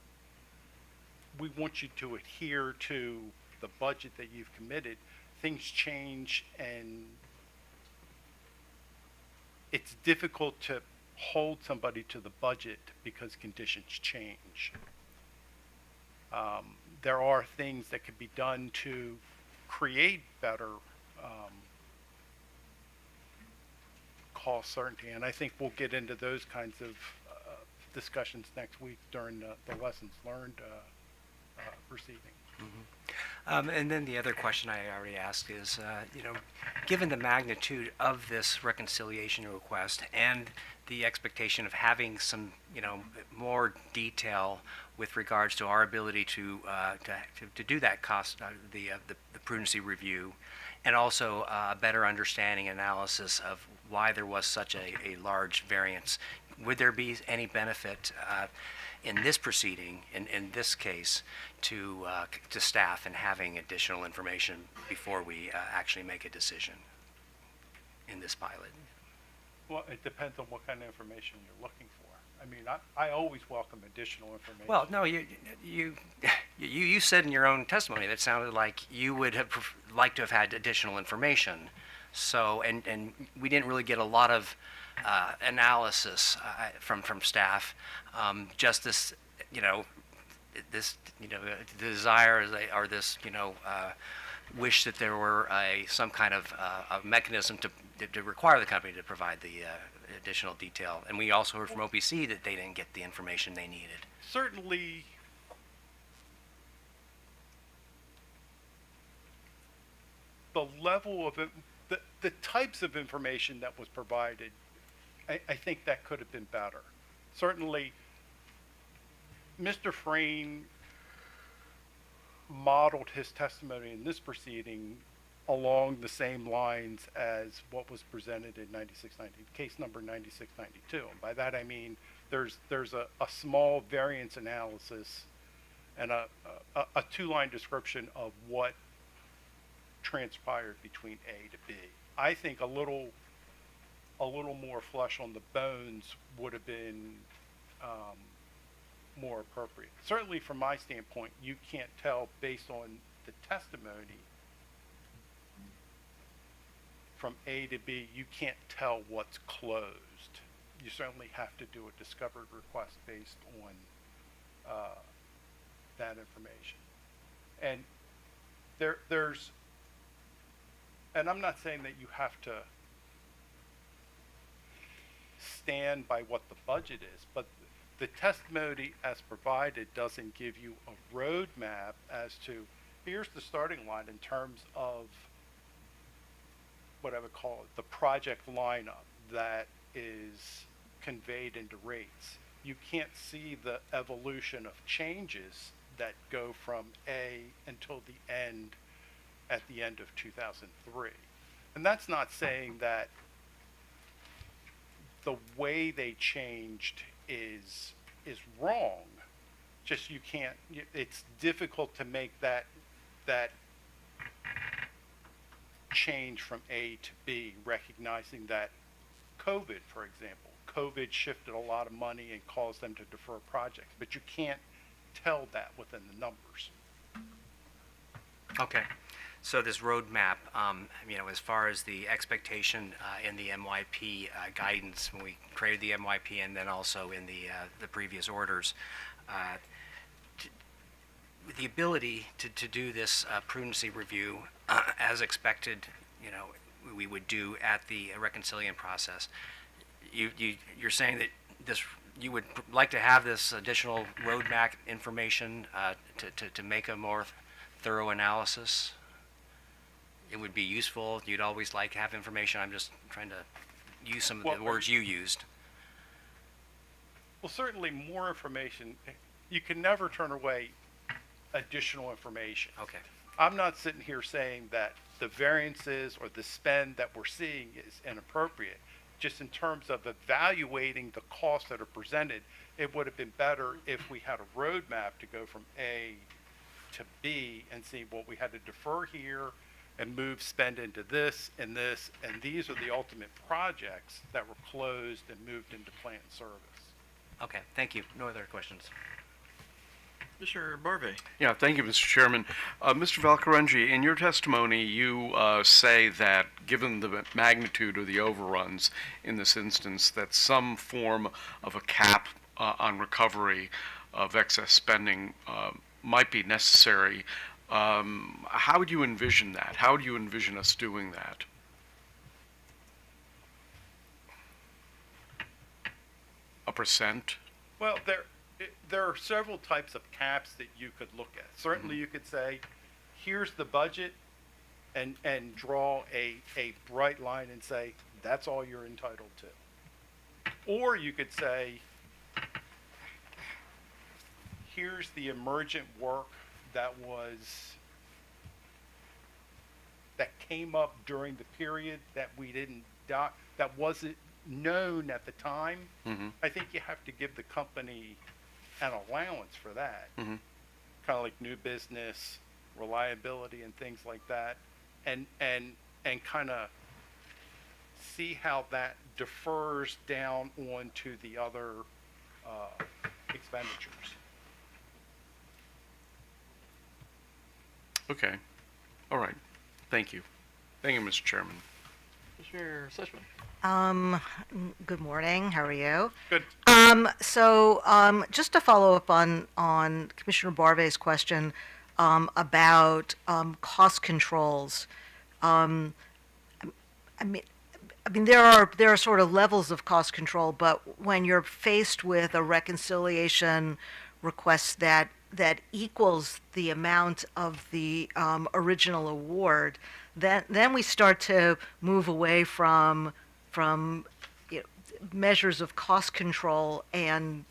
we want you to adhere to the budget that you've committed, things change, and it's difficult to hold somebody to the budget because conditions change. there are things that could be done to create better cost certainty, and I think we'll get into those kinds of discussions next week during the lessons learned proceeding. And then the other question I already asked is, given the magnitude of this reconciliation request and the expectation of having some, more detail with regards to our ability to do that cost, the prudency review, and also a better understanding analysis of why there was such a large variance, would there be any benefit in this proceeding, in this case, to staff and having additional information before we actually make a decision in this pilot? Well, it depends on what kind of information you're looking for. I mean, I always welcome additional information. Well, no, you said in your own testimony that sounded like you would have liked to have had additional information. So, and we didn't really get a lot of analysis from staff. Just this, desire or this, wish that there were some kind of a mechanism to require the company to provide the additional detail. And we also heard from OPC that they didn't get the information they needed. Certainly, the level of it, the types of information that was provided, I think that could have been better. Certainly, Mr. Frayne modeled his testimony in this proceeding along the same lines as what was presented in case number 9692. And by that I mean there's a small variance analysis and a two-line description of what transpired between A to B. I think a little more flesh on the bones would have been more appropriate. Certainly from my standpoint, you can't tell based on the testimony from A to B, you can't tell what's closed. You certainly have to do a discovered request based on that information. And there's, and I'm not saying that you have to stand by what the budget is, but the testimony as provided doesn't give you a roadmap as to here's the starting line in terms of what I would call it, the project lineup that is conveyed into rates. You can't see the evolution of changes that go from A until the end at the end of 2003. And that's not saying that the way they changed is wrong. Just you can't, it's difficult to make that change from A to B, recognizing that COVID, for example, COVID shifted a lot of money and caused them to defer projects, but you can't tell that within the numbers. Okay. So this roadmap, as far as the expectation in the MYP guidance, when we created the MYP and then also in the previous orders, the ability to do this prudency review as expected, we would do at the reconciliation process. You're saying that this, you would like to have this additional roadmap information to make a more thorough analysis? It would be useful. You'd always like to have information. I'm just trying to use some of the words you used. Well, certainly more information. You can never turn away additional information. Okay. I'm not sitting here saying that the variances or the spend that we're seeing is inappropriate. Just in terms of evaluating the costs that are presented, it would have been better if we had a roadmap to go from A to B and see what we had to defer here and move spend into this, and these are the ultimate projects that were closed and moved into plant service. Okay, thank you. No other questions. Mr. Barve. Yeah, thank you, Mr. Chairman. Mr. Valcarengi, in your testimony, you say that given the magnitude of the overruns in this instance, that some form of a cap on recovery of excess spending might be necessary. How would you envision that? How do you envision us doing that? A percent? Well, there are several types of caps that you could look at. Certainly, you could say, here's the budget, and draw a bright line and say, that's all you're entitled to. Or you could say, here's the emergent work that came up during the period that we didn't that wasn't known at the time. Mm-hmm. I think you have to give the company an allowance for that. Mm-hmm. Kind of like new business, reliability, and things like that, and kind of see how that defers down onto the other expenditures. Okay. All right. Thank you. Thank you, Mr. Chairman. Mr. Sushman. Good morning. How are you? Good. Just to follow up on Commissioner Barvey's question about cost controls. I mean, there are sort of levels of cost control, but when you're faced with a reconciliation request that equals the amount of the original award, then we start to move away from measures of cost control and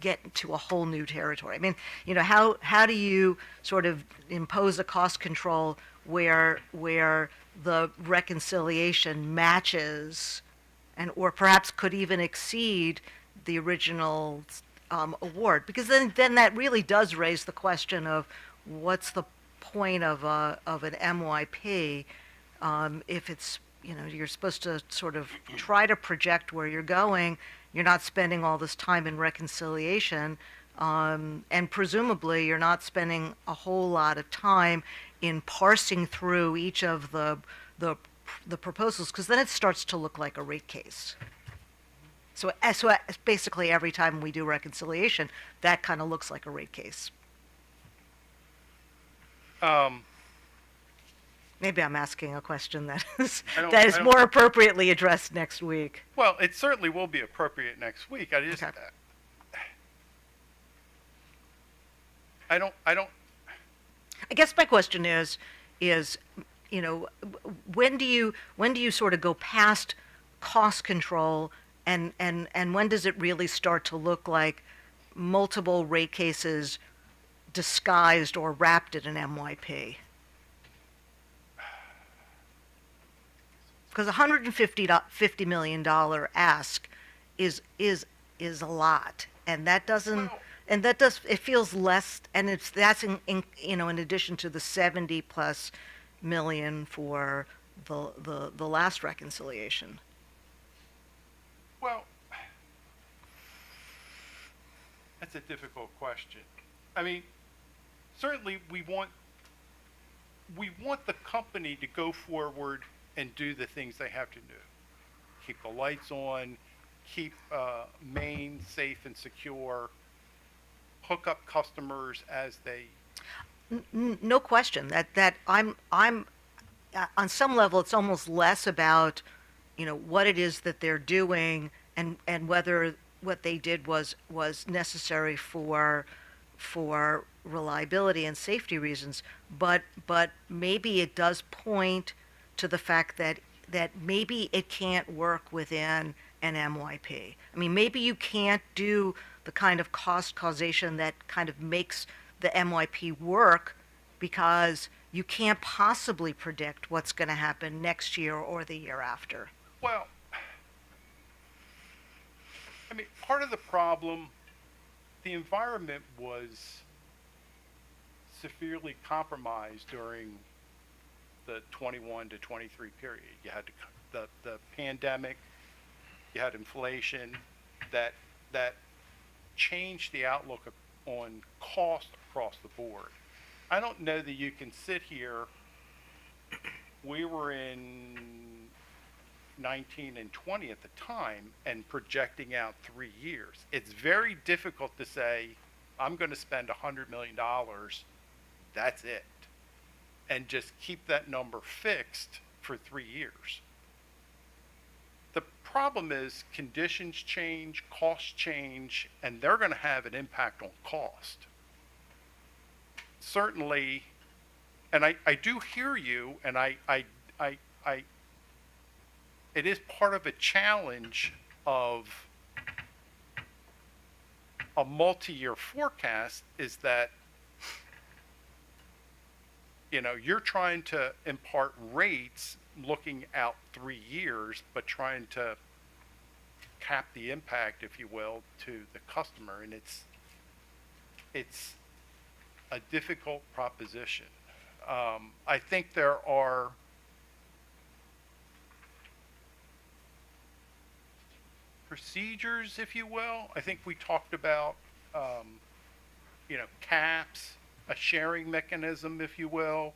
get to a whole new territory. I mean, how do you sort of impose a cost control where the reconciliation matches or perhaps could even exceed the original award? Because then that really does raise the question of what's the point of an MYP if it's, you're supposed to sort of try to project where you're going. You're not spending all this time in reconciliation, and presumably you're not spending a whole lot of time in parsing through each of the proposals, because then it starts to look like a rate case. So basically every time we do reconciliation, that kind of looks like a rate case. Maybe I'm asking a question that is more appropriately addressed next week. Well, it certainly will be appropriate next week. I just, Okay. I don't. I guess my question is, when do you sort of go past cost control, and when does it really start to look like multiple rate cases disguised or wrapped in an MYP? Because $150 million ask is a lot, and that doesn't. Well, It feels less, and that's in addition to the 70+ million for the last reconciliation. Well, that's a difficult question. I mean, certainly we want the company to go forward and do the things they have to do. Keep the lights on, keep Maine safe and secure, hook up customers as they. No question that I'm on some level it's almost less about what it is that they're doing and whether what they did was necessary for reliability and safety reasons, but maybe it does point to the fact that maybe it can't work within an MYP. I mean, maybe you can't do the kind of cost causation that kind of makes the MYP work because you can't possibly predict what's going to happen next year or the year after. Well, I mean, part of the problem, the environment was severely compromised during the 21 to 23 period. You had the pandemic, you had inflation that changed the outlook on cost across the board. I don't know that you can sit here. We were in 19 and 20 at the time and projecting out 3 years. It's very difficult to say I'm going to spend $100 million, that's it. And just keep that number fixed for 3 years. The problem is conditions change, costs change, and they're going to have an impact on cost. Certainly, and I do hear you, and it is part of a challenge of a multi-year forecast is that, you know, you're trying to impart rates looking out 3 years, but trying to cap the impact, if you will, to the customer. And it's a difficult proposition. I think there are procedures, if you will. I think we talked about, you know, caps, a sharing mechanism, if you will.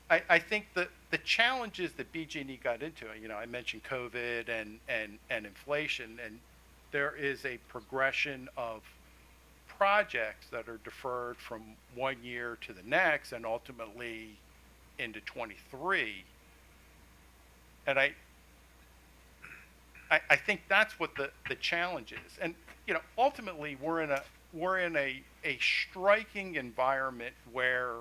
I think that the challenges that BG&E got into, you know, I mentioned COVID and inflation, and there is a progression of projects that are deferred from 1 year to the next and ultimately into 23. And I think that's what the challenge is. And, you know, ultimately we're in a striking environment where,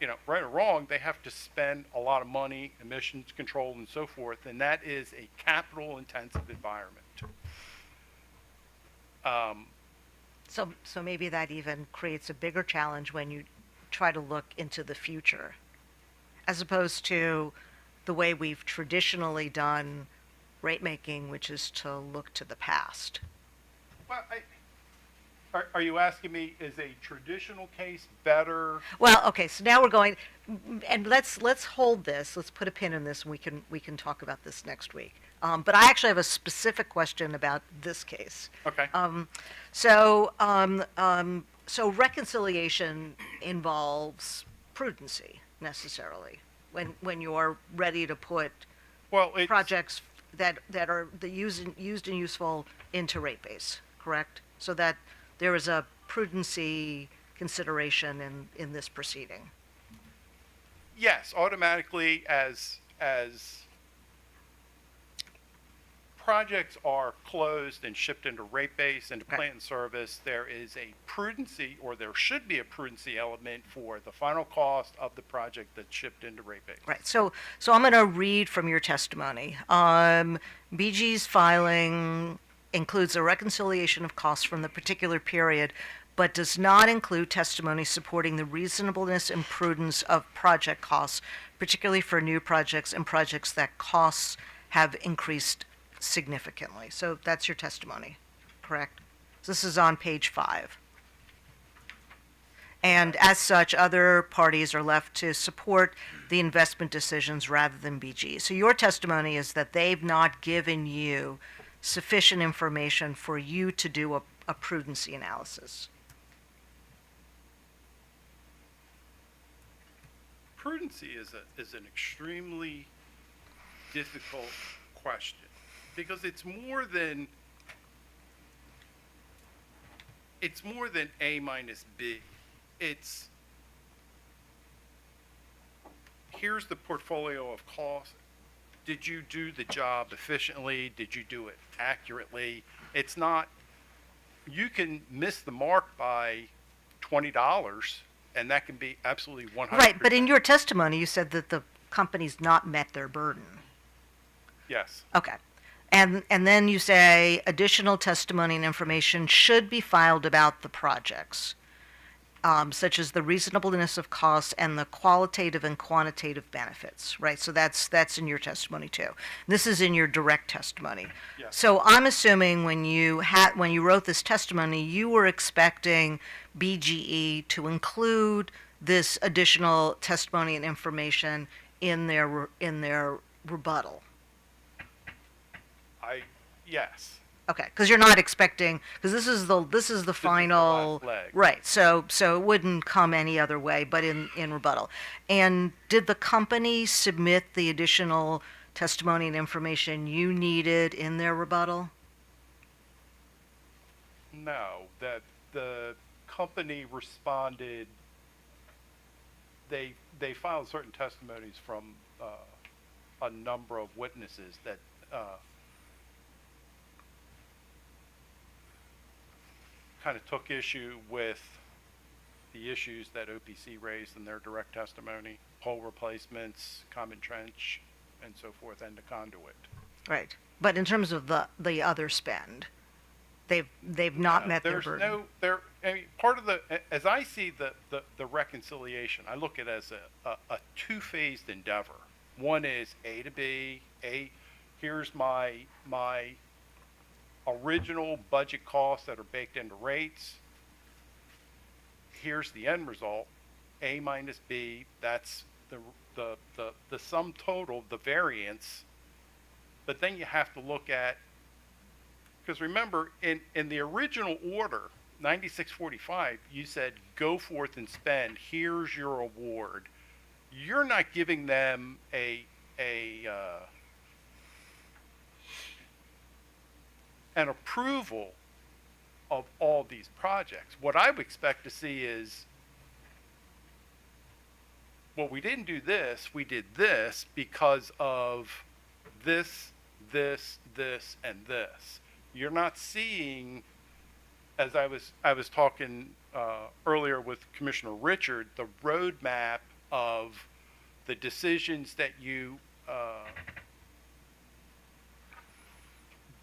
you know, right or wrong, they have to spend a lot of money, emissions control and so forth, and that is a capital intensive environment. So maybe that even creates a bigger challenge when you try to look into the future, as opposed to the way we've traditionally done rate making, which is to look to the past. Well, are you asking me, is a traditional case better? Well, okay, so now we're going, and let's hold this. Let's put a pin in this, and we can talk about this next week. But I actually have a specific question about this case. Okay. So reconciliation involves prudency necessarily when you're ready to put projects that are used and useful into rate base, correct? So that there is a prudency consideration in this proceeding. Yes, automatically as projects are closed and shipped into rate base, into plant and service, there is a prudency, or there should be a prudency element for the final cost of the project that's shipped into rate base. Right. So I'm going to read from your testimony. BG's filing includes a reconciliation of costs from the particular period, but does not include testimony supporting the reasonableness and prudence of project costs, particularly for new projects and projects that costs have increased significantly. So that's your testimony, correct? This is on page 5. And as such, other parties are left to support the investment decisions rather than BG. So your testimony is that they've not given you sufficient information for you to do a prudency analysis. Prudency is an extremely difficult question, because it's more than A minus B. It's here's the portfolio of costs. Did you do the job efficiently? Did you do it accurately? It's not, you can miss the mark by $20, and that can be absolutely 100%. Right, but in your testimony, you said that the company's not met their burden. Yes. Okay. And then you say additional testimony and information should be filed about the projects, such as the reasonableness of costs and the qualitative and quantitative benefits, right? So that's in your testimony too. This is in your direct testimony. Yes. So I'm assuming when you wrote this testimony, you were expecting BGE to include this additional testimony and information in their rebuttal. Yes. Okay, because you're not expecting, because this is the final, last leg. right? So it wouldn't come any other way, but in rebuttal. And did the company submit the additional testimony and information you needed in their rebuttal? No, that the company responded, they filed certain testimonies from a number of witnesses that kind of took issue with the issues that OPC raised in their direct testimony, pole replacements, common trench, and so forth, and the conduit. Right. But in terms of the other spend, they've not met their burden. I mean, part of as I see the reconciliation, I look at it as a two-phased endeavor. One is A to B. Here's my original budget costs that are baked into rates. Here's the end result, A minus B. That's the sum total, the variance. But then you have to look at, because remember, in the original order, 9645, you said, go forth and spend. Here's your award. You're not giving them an approval of all these projects. What I would expect to see is, well, we didn't do this, we did this because of this, and this. You're not seeing, as I was talking earlier with Commissioner Richard, the roadmap of the decisions that you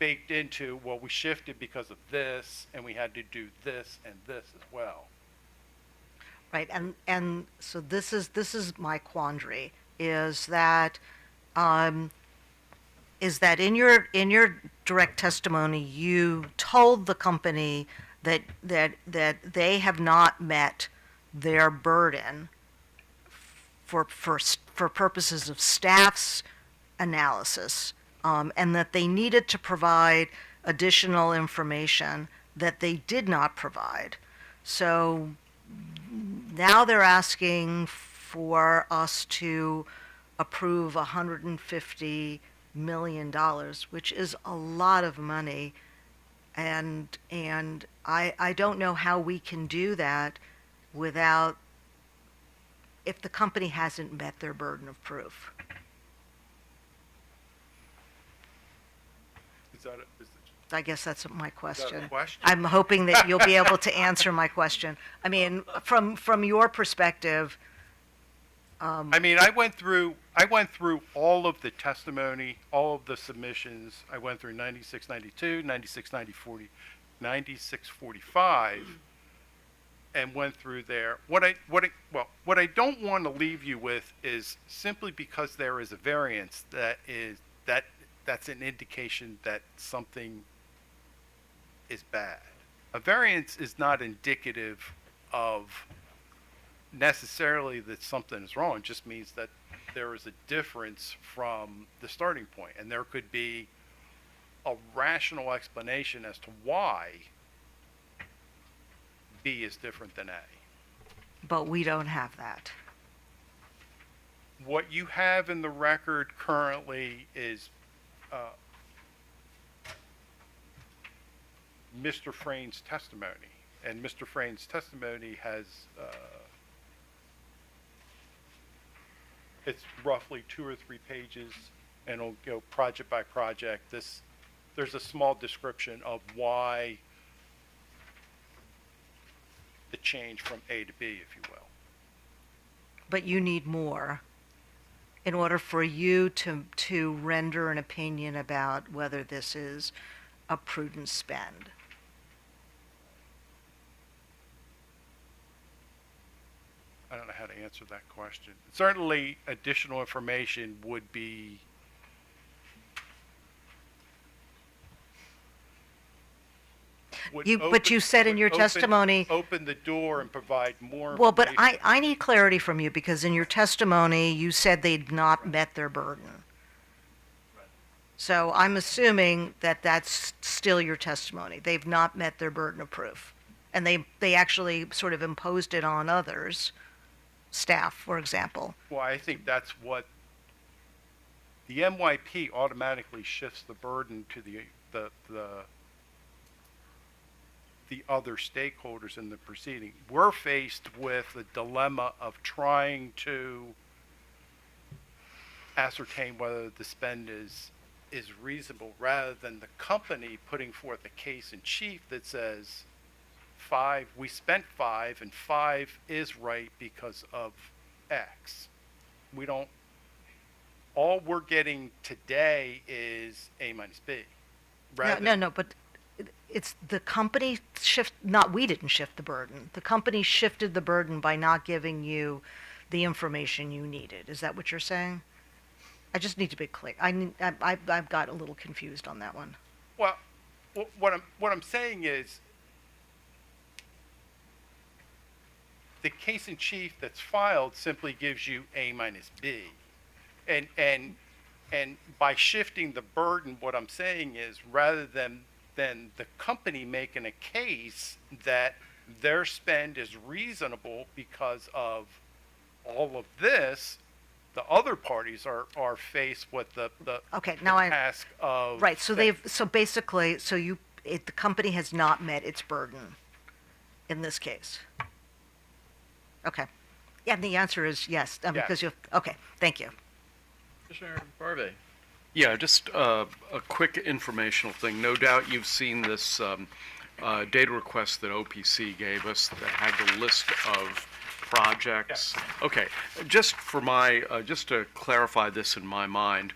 baked into, well, we shifted because of this, and we had to do this and this as well. Right, and so this is my quandary, is that in your direct testimony you told the company that they have not met their burden for purposes of staff's analysis, and that they needed to provide additional information that they did not provide. So now they're asking for us to approve $150 million, which is a lot of money, and I don't know how we can do that without, if the company hasn't met their burden of proof. I guess that's my question. I'm hoping that you'll be able to answer my question. I mean, from your perspective. I mean, I went through all of the testimony, all of the submissions. I went through 9692, 9645, and went through there. What I don't want to leave you with is, simply because there is a variance, that's an indication that something is bad. A variance is not indicative of necessarily that something is wrong. It just means that there is a difference from the starting point, and there could be a rational explanation as to why B is different than A. But we don't have that. What you have in the record currently is Mr. Frain's testimony, and Mr. Frain's testimony has it's roughly 2 or 3 pages, and it'll go project by project. There's a small description of why the change from A to B, if you will. But you need more in order for you to render an opinion about whether this is a prudent spend. I don't know how to answer that question. Certainly, additional information would be But you said in your testimony. Open the door and provide more Well, but information. I need clarity from you, because in your testimony you said they'd not met their burden. So I'm assuming that that's still your testimony. They've not met their burden of proof. And they actually sort of imposed it on others. Staff, for example. Well, I think that's what the MYP automatically shifts the burden to the the other stakeholders in the proceeding. We're faced with the dilemma of trying to ascertain whether the spend is reasonable, rather than the company putting forth a case in chief that says we spent 5 and 5 is right because of X. We don't, all we're getting today is A minus B. No, but it's the company we didn't shift the burden. The company shifted the burden by not giving you the information you needed. Is that what you're saying? I just need to be clear. I've got a little confused on that one. Well, what I'm saying is, the case in chief that's filed simply gives you A minus B. And by shifting the burden, what I'm saying is, rather than the company making a case that their spend is reasonable because of all of this, the other parties are faced with the task of right. So the company has not met its burden in this case. Okay. Yeah, the answer is yes. Because okay. Thank you. Commissioner Barbe. Yeah, just a quick informational thing. No doubt you've seen this data request that OPC gave us that had the list of projects. Yes. Okay, just for my, just to clarify this in my mind.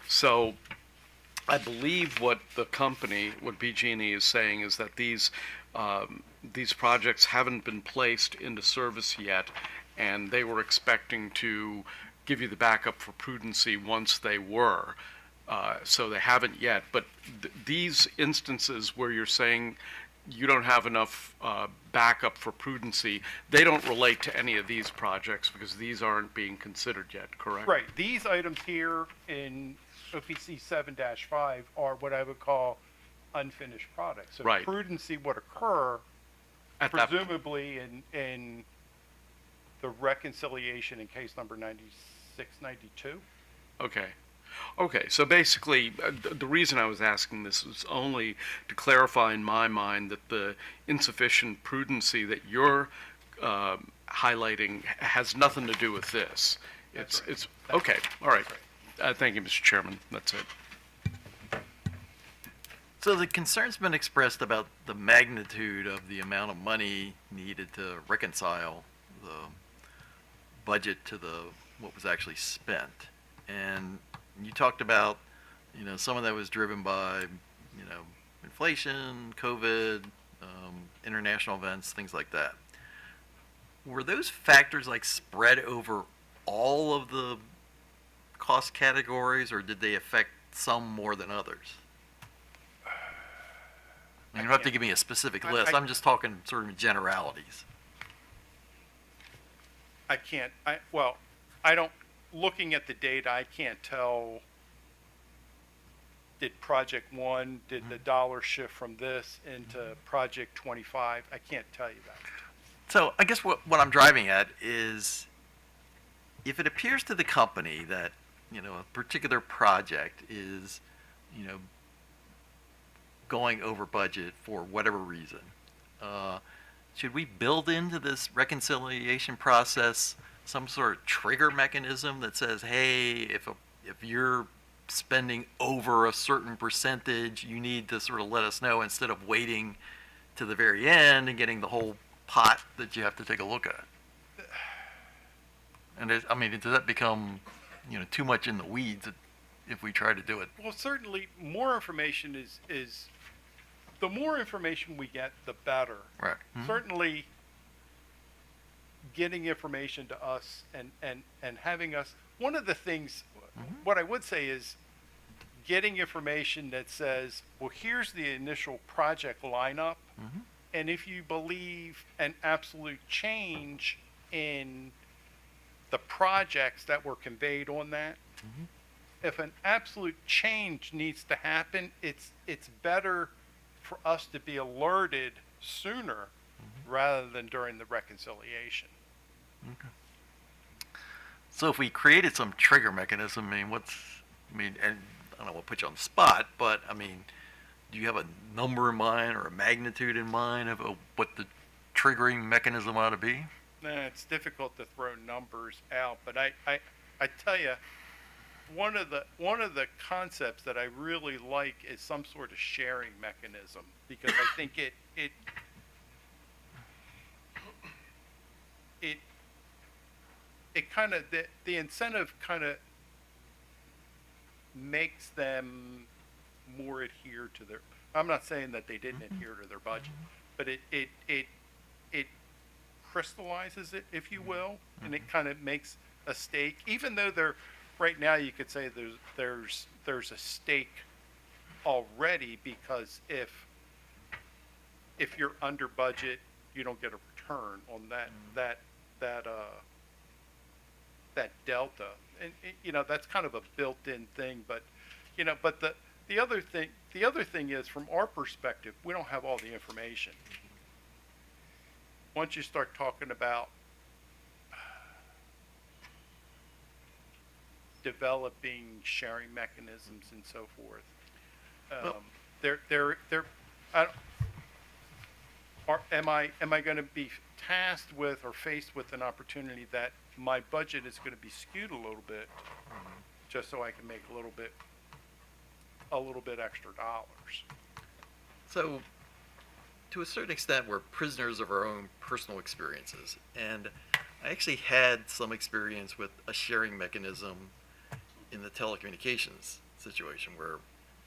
So I believe what the company, what BGE is saying is that these projects haven't been placed into service yet, and they were expecting to give you the backup for prudency once they were. So they haven't yet, but these instances where you're saying you don't have enough backup for prudency, they don't relate to any of these projects because these aren't being considered yet, correct? Right. These items here in OPC 7-5 are what I would call unfinished products. So Right. prudency would occur At that presumably in the reconciliation in case number 9692. Okay. Okay, so basically, the reason I was asking this was only to clarify in my mind that the insufficient prudency that you're highlighting has nothing to do with this. It's okay, all right. Thank you, Mr. Chairman. That's it. So the concern's been expressed about the magnitude of the amount of money needed to reconcile the budget to what was actually spent. And you talked about, some of that was driven by, inflation, COVID, international events, things like that. Were those factors spread over all of the cost categories, or did they affect some more than others? You don't have to give me a specific list. I'm just talking sort of generalities. Looking at the data, I can't tell, did project 1, did the dollar shift from this into project 25? I can't tell you that. So I guess what I'm driving at is, if it appears to the company that, a particular project is, going over budget for whatever reason, should we build into this reconciliation process some sort of trigger mechanism that says, hey, if you're spending over a certain percentage, you need to sort of let us know instead of waiting to the very end and getting the whole pot that you have to take a look at? And does that become, too much in the weeds if we try to do it? Well, certainly more information is the more information we get, the better. Right. Mm-hmm. Certainly getting information to us and having us, one of the things, what I would say is getting information that says, well, here's the initial project lineup, and if you believe an absolute change in the projects that were conveyed on that, if an absolute change needs to happen, it's better for us to be alerted sooner rather than during the reconciliation. Okay. So if we created some trigger mechanism, and I don't want to put you on the spot, but do you have a number in mind or a magnitude in mind of what the triggering mechanism ought to be? Nah, it's difficult to throw numbers out, but I tell you, one of the concepts that I really like is some sort of sharing mechanism, because I think it kind of, the incentive kind of makes them more adhere to their, I'm not saying that they didn't adhere to their budget, but it crystallizes it, if you will, and it kind of makes a stake, even though right now you could say there's a stake already, because if you're under budget, you don't get a return on that delta, and that's kind of a built-in thing. But but the other thing is, from our perspective, we don't have all the information. Once you start talking about developing sharing mechanisms and so forth, am I going to be tasked with or faced with an opportunity that my budget is going to be skewed a little bit, just so I can make a little bit extra dollars? So, to a certain extent, we're prisoners of our own personal experiences, and I actually had some experience with a sharing mechanism in the telecommunications situation, where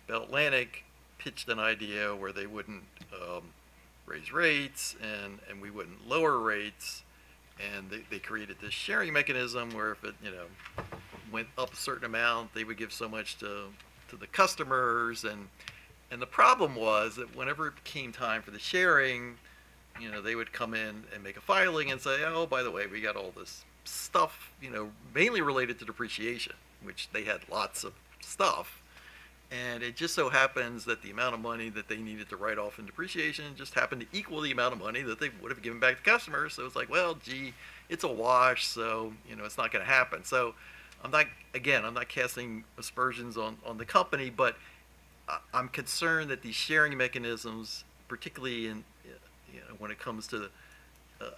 Bell Atlantic pitched an idea where they wouldn't raise rates and we wouldn't lower rates, and they created this sharing mechanism where if it went up a certain amount, they would give so much to the customers, and the problem was that whenever it came time for the sharing, they would come in and make a filing and say, oh, by the way, we got all this stuff, mainly related to depreciation, which they had lots of stuff. And it just so happens that the amount of money that they needed to write off in depreciation just happened to equal the amount of money that they would have given back to customers. So it's like, well, gee, it's a wash, so, it's not going to happen. So I'm not casting aspersions on the company, but I'm concerned that these sharing mechanisms, particularly when it comes to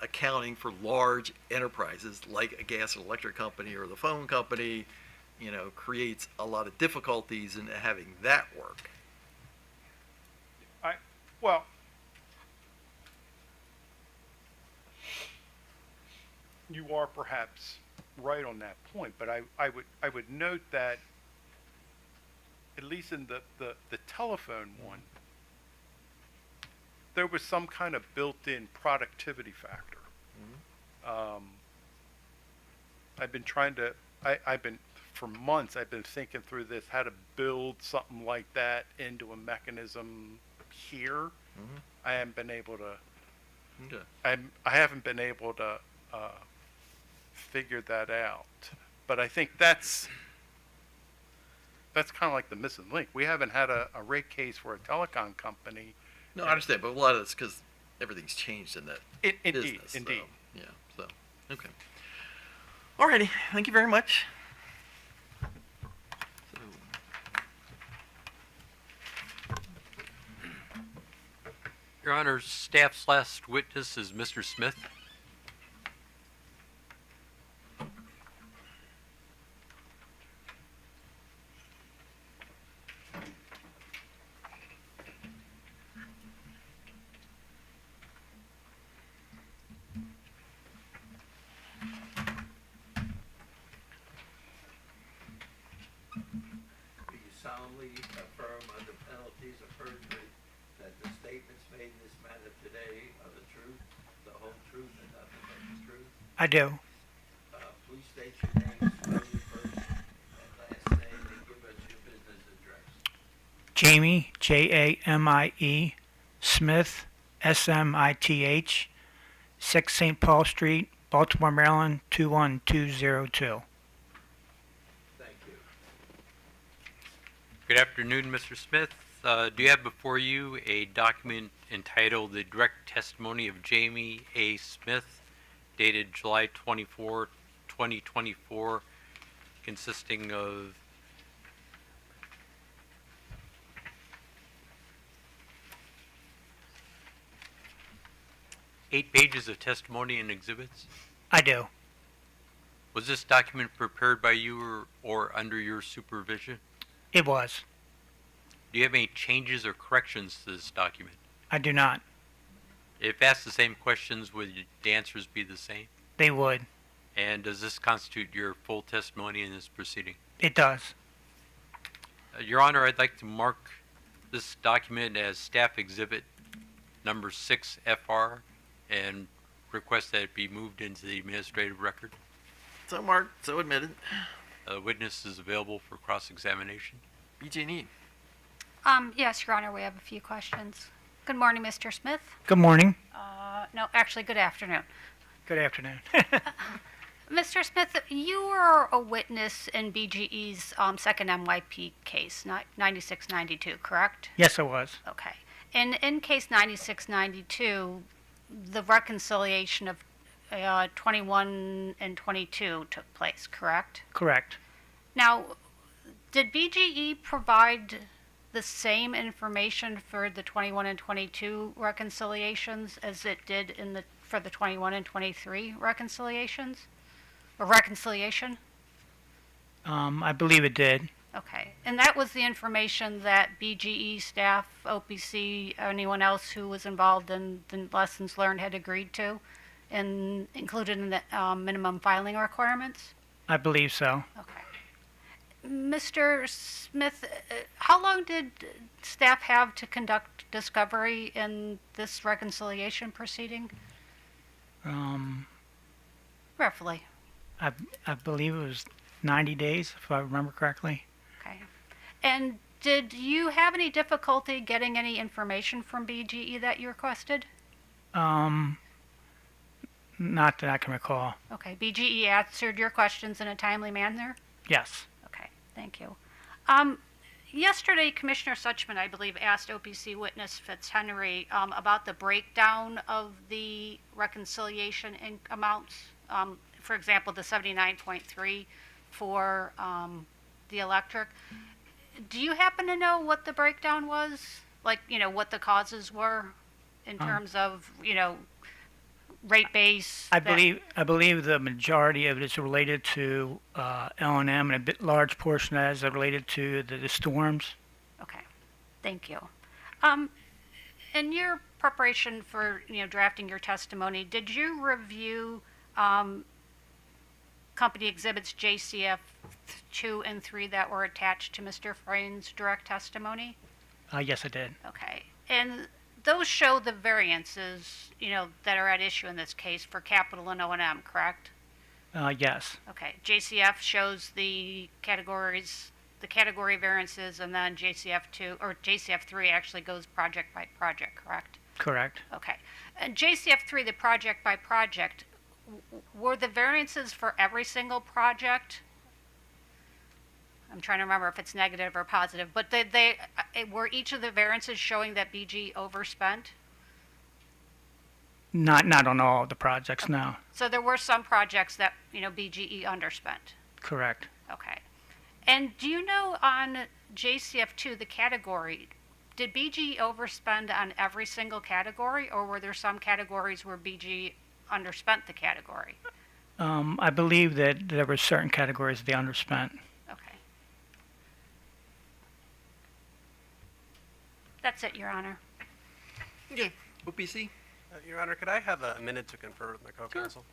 accounting for large enterprises like a gas and electric company or the phone company, creates a lot of difficulties in having that work. Well, you are perhaps right on that point, but I would note that at least in the telephone one, there was some kind of built-in productivity factor. For months, I've been thinking through this, how to build something like that into a mechanism here. I haven't been able to. Okay. I haven't been able to figure that out. But I think that's kind of like the missing link. We haven't had a rate case for a telecom company. No, I understand, but a lot of it's because everything's changed in that business. Indeed. So, yeah. So, okay. Alrighty. Thank you very much. Your Honor, staff's last witness is Mr. Smith. Do you solemnly affirm under penalties of perjury that the statements made in this matter today are the truth, the whole truth, and nothing but the truth? I do. Please state your name, spell your first and last name, and give us your business address. Jamie, Jamie, Smith, Smith, 6 St. Paul Street, Baltimore, Maryland, 21202. Thank you. Good afternoon, Mr. Smith. Do you have before you a document entitled The Direct Testimony of Jamie A. Smith, dated July 24, 2024, consisting of 8 pages of testimony and exhibits? I do. Was this document prepared by you or under your supervision? It was. Do you have any changes or corrections to this document? I do not. If asked the same questions, would the answers be the same? They would. And does this constitute your full testimony in this proceeding? It does. Your Honor, I'd like to mark this document as Staff Exhibit number 6FR and request that it be moved into the administrative record. So marked, so admitted. The witness is available for cross-examination. BGE. Yes, Your Honor, we have a few questions. Good morning, Mr. Smith. Good morning. No, actually, good afternoon. Good afternoon. Mr. Smith, you were a witness in BGE's second MYP case, 9692, correct? Yes, I was. Okay. In case 9692, the reconciliation of 21 and 22 took place, correct? Correct. Now, did BGE provide the same information for the 21 and 22 reconciliations as it did for the 21 and 23 reconciliations? Or reconciliation? I believe it did. Okay. And that was the information that BGE staff, OPC, anyone else who was involved in the lessons learned had agreed to and included in the minimum filing requirements? I believe so. Okay. Mr. Smith, how long did staff have to conduct discovery in this reconciliation proceeding? Roughly. I believe it was 90 days, if I remember correctly. Okay. And did you have any difficulty getting any information from BGE that you requested? Not that I can recall. Okay. BGE answered your questions in a timely manner? Yes. Okay. Thank you. Yesterday, Commissioner Suchman, I believe, asked OPC witness Fitzhenry about the breakdown of the reconciliation amounts. For example, the 79.3 for the electric. Do you happen to know what the breakdown was? Like, what the causes were in terms of, rate base? I believe the majority of it is related to L&M, and a bit large portion of that is related to the storms. Okay, thank you. In your preparation for drafting your testimony, did you review company exhibits JCF 2 and 3 that were attached to Mr. Frayn's direct testimony? Yes, I did. Okay, and those show the variances, that are at issue in this case for capital and O&M, correct? Yes. Okay, JCF shows the categories, the category variances, and then JCF 2, or JCF 3 actually goes project by project, correct? Correct. Okay, and JCF 3, the project by project, were the variances for every single project? I'm trying to remember if it's negative or positive, but they were each of the variances showing that BG overspent? Not on all of the projects, no. So there were some projects that, BGE underspent? Correct. Okay. And do you know on JCF2, the category, did BG overspend on every single category, or were there some categories where BG underspent the category? I believe that there were certain categories they underspent. Okay. That's it, Your Honor. Okay. OPC. Your Honor, could I have a minute to confer with my co-counsel?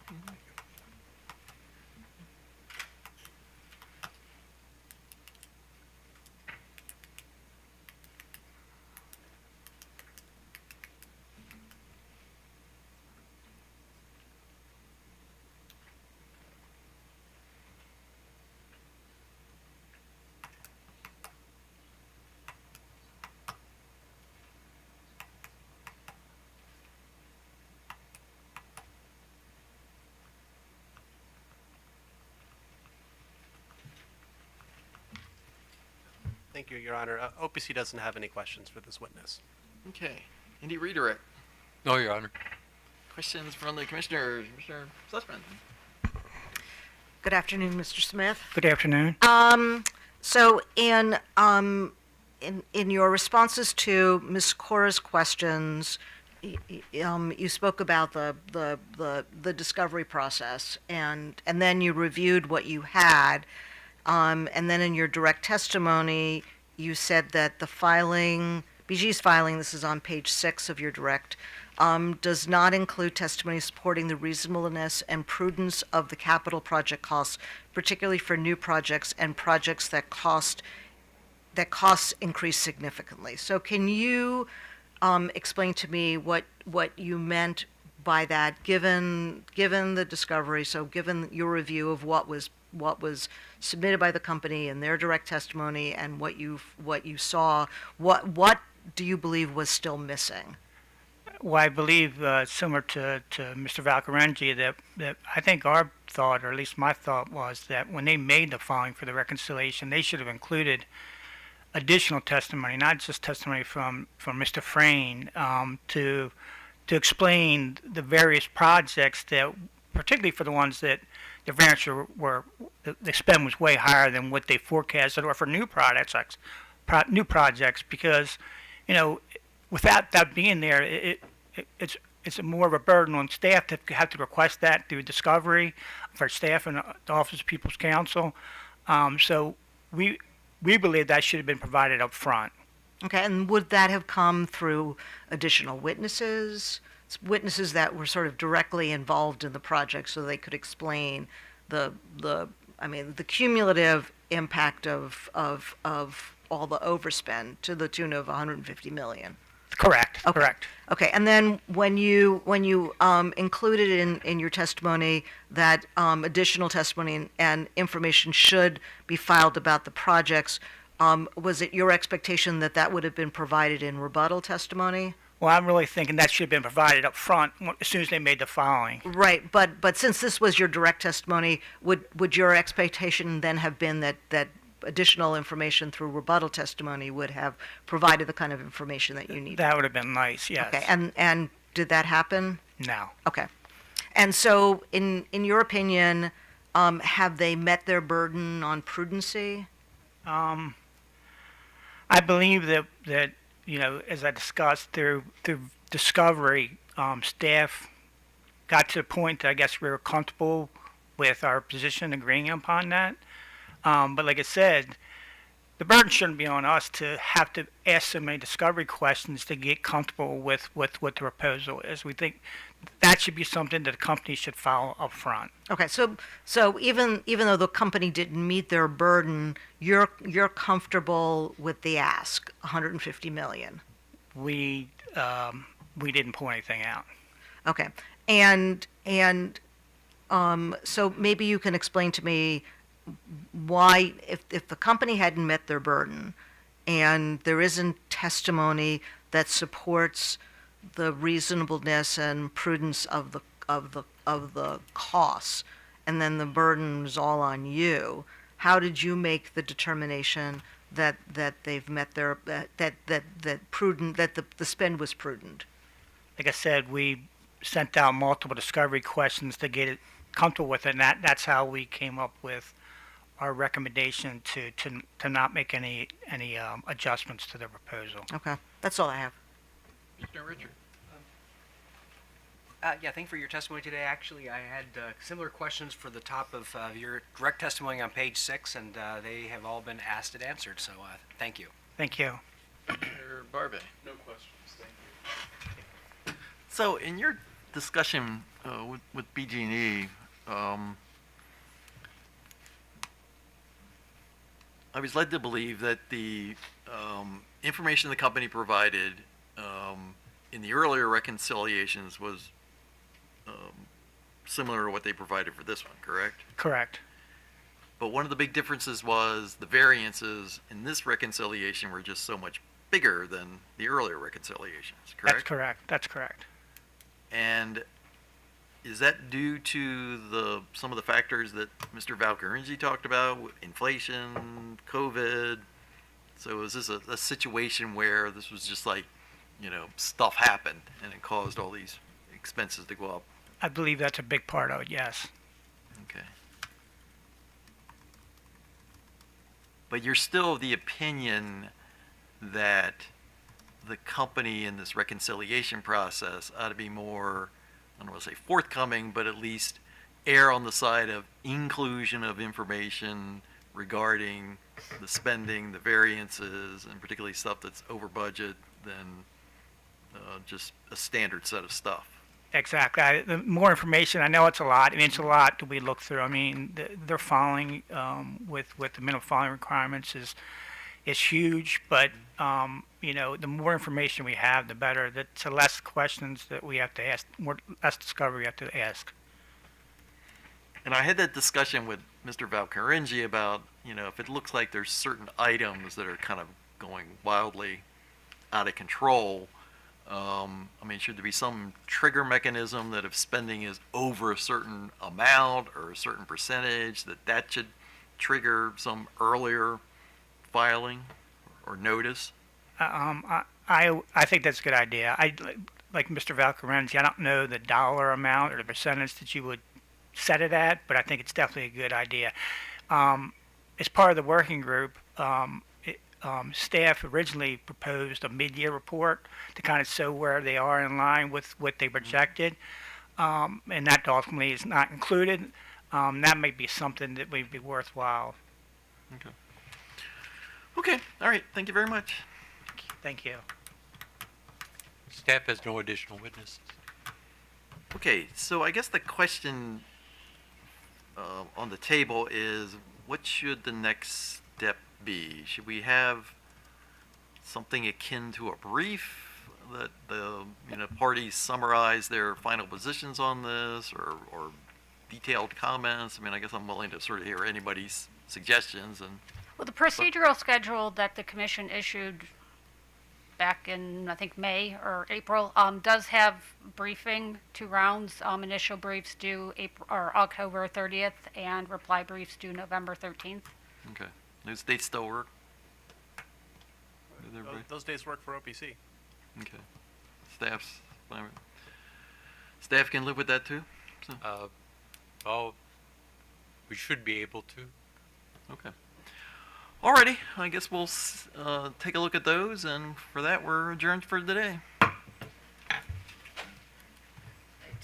Thank you, Your Honor. OPC doesn't have any questions for this witness. Okay. Any redirect? No, Your Honor. Questions from the commissioner? Commissioner Sussman. Good afternoon, Mr. Smith. Good afternoon. So in your responses to Ms. Cora's questions, you spoke about the discovery process, and then you reviewed what you had, and then in your direct testimony, you said that the filing, BG's filing, this is on page 6 of your direct, does not include testimony supporting the reasonableness and prudence of the capital project costs, particularly for new projects and projects that costs increase significantly. So can you explain to me what you meant by that, given the discovery, so given your review of what was submitted by the company in their direct testimony and what you saw, what do you believe was still missing? Well, I believe, similar to Mr. Valcarengi, that I think our thought, or at least my thought, was that when they made the filing for the reconciliation, they should have included additional testimony, not just testimony from Mr. Frayne, to explain the various projects that, particularly for the ones that the variance were the spend was way higher than what they forecasted, or for new projects, because, without that being there, it's more of a burden on staff to have to request that through discovery for staff and the Office of People's Counsel. So we believe that should have been provided up front. Okay, and would that have come through additional witnesses that were sort of directly involved in the project, so they could explain the cumulative impact of all the overspend to the tune of 150 million? Correct. Okay. Correct. Okay, and then when you included in your testimony that additional testimony and information should be filed about the projects, was it your expectation that that would have been provided in rebuttal testimony? Well, I'm really thinking that should have been provided up front as soon as they made the filing. Right, but since this was your direct testimony, would your expectation then have been that additional information through rebuttal testimony would have provided the kind of information that you needed? That would have been nice, yes. Okay, and did that happen? No. Okay. And so, in your opinion, have they met their burden on prudency? I believe that as I discussed through discovery, staff got to the point that I guess we were comfortable with our position, agreeing upon that. But like I said, the burden shouldn't be on us to have to ask so many discovery questions to get comfortable with what the proposal is. We think that should be something that the company should follow up front. Okay, so even though the company didn't meet their burden, you're comfortable with the ask, 150 million. We didn't pull anything out. Okay, and so maybe you can explain to me why, if the company hadn't met their burden, and there isn't testimony that supports the reasonableness and prudence of the costs, and then the burden is all on you, how did you make the determination that they've met their that the spend was prudent? Like I said, we sent out multiple discovery questions to get it comfortable with it, and that's how we came up with our recommendation to not make any adjustments to the proposal. Okay, that's all I have. Mr. Richard. Yeah, thank you for your testimony today. Actually, I had similar questions for the top of your direct testimony on page 6, and they have all been asked and answered, so thank you. Thank you. Mr. Barbe. No questions, thank you. So, in your discussion with BG&E, I was led to believe that the information the company provided in the earlier reconciliations was similar to what they provided for this one, correct? Correct. But one of the big differences was the variances in this reconciliation were just so much bigger than the earlier reconciliations, correct? That's correct. That's correct. And is that due to some of the factors that Mr. Valcarengi talked about, inflation, COVID? So is this a situation where this was just like, stuff happened and it caused all these expenses to go up? I believe that's a big part of it, yes. Okay. But you're still of the opinion that the company in this reconciliation process ought to be more, I don't want to say forthcoming, but at least err on the side of inclusion of information regarding the spending, the variances, and particularly stuff that's over budget than just a standard set of stuff. Exactly. The more information, I know it's a lot. I mean, it's a lot that we look through. I mean, they're following with the minimum filing requirements is huge, but you know, the more information we have, the better. That's the less questions that we have to ask, less discovery we have to ask. And I had that discussion with Mr. Valcaringi about, you know, if it looks like there's certain items that are kind of going wildly out of control, I mean, should there be some trigger mechanism that if spending is over a certain amount or a certain percentage, that should trigger some earlier filing or notice? I think that's a good idea. Like Mr. Valcarenzi, I don't know the dollar amount or the percentage that you would set it at, but I think it's definitely a good idea. As part of the working group, staff originally proposed a mid-year report to kind of show where they are in line with what they projected, and that ultimately is not included. That may be something that would be worthwhile. Okay. Okay, all right, thank you very much. Thank you. Staff has no additional witnesses. Okay, so I guess the question on the table is, what should the next step be? Should we have something akin to a brief that the parties summarize their final positions on this, or detailed comments? I mean, I guess I'm willing to sort of hear anybody's suggestions. And Well, the procedural schedule that the commission issued back in, I think, May or April, does have briefing, 2 rounds. Initial briefs due October 30th, and reply briefs due November 13th. okay, those dates still work? Is everybody- Those days work for OPC. Okay, staff's fine with- staff can live with that too. So, Well, we should be able to. okay. Alrighty, I guess we'll take a look at those, and for that, we're adjourned for today.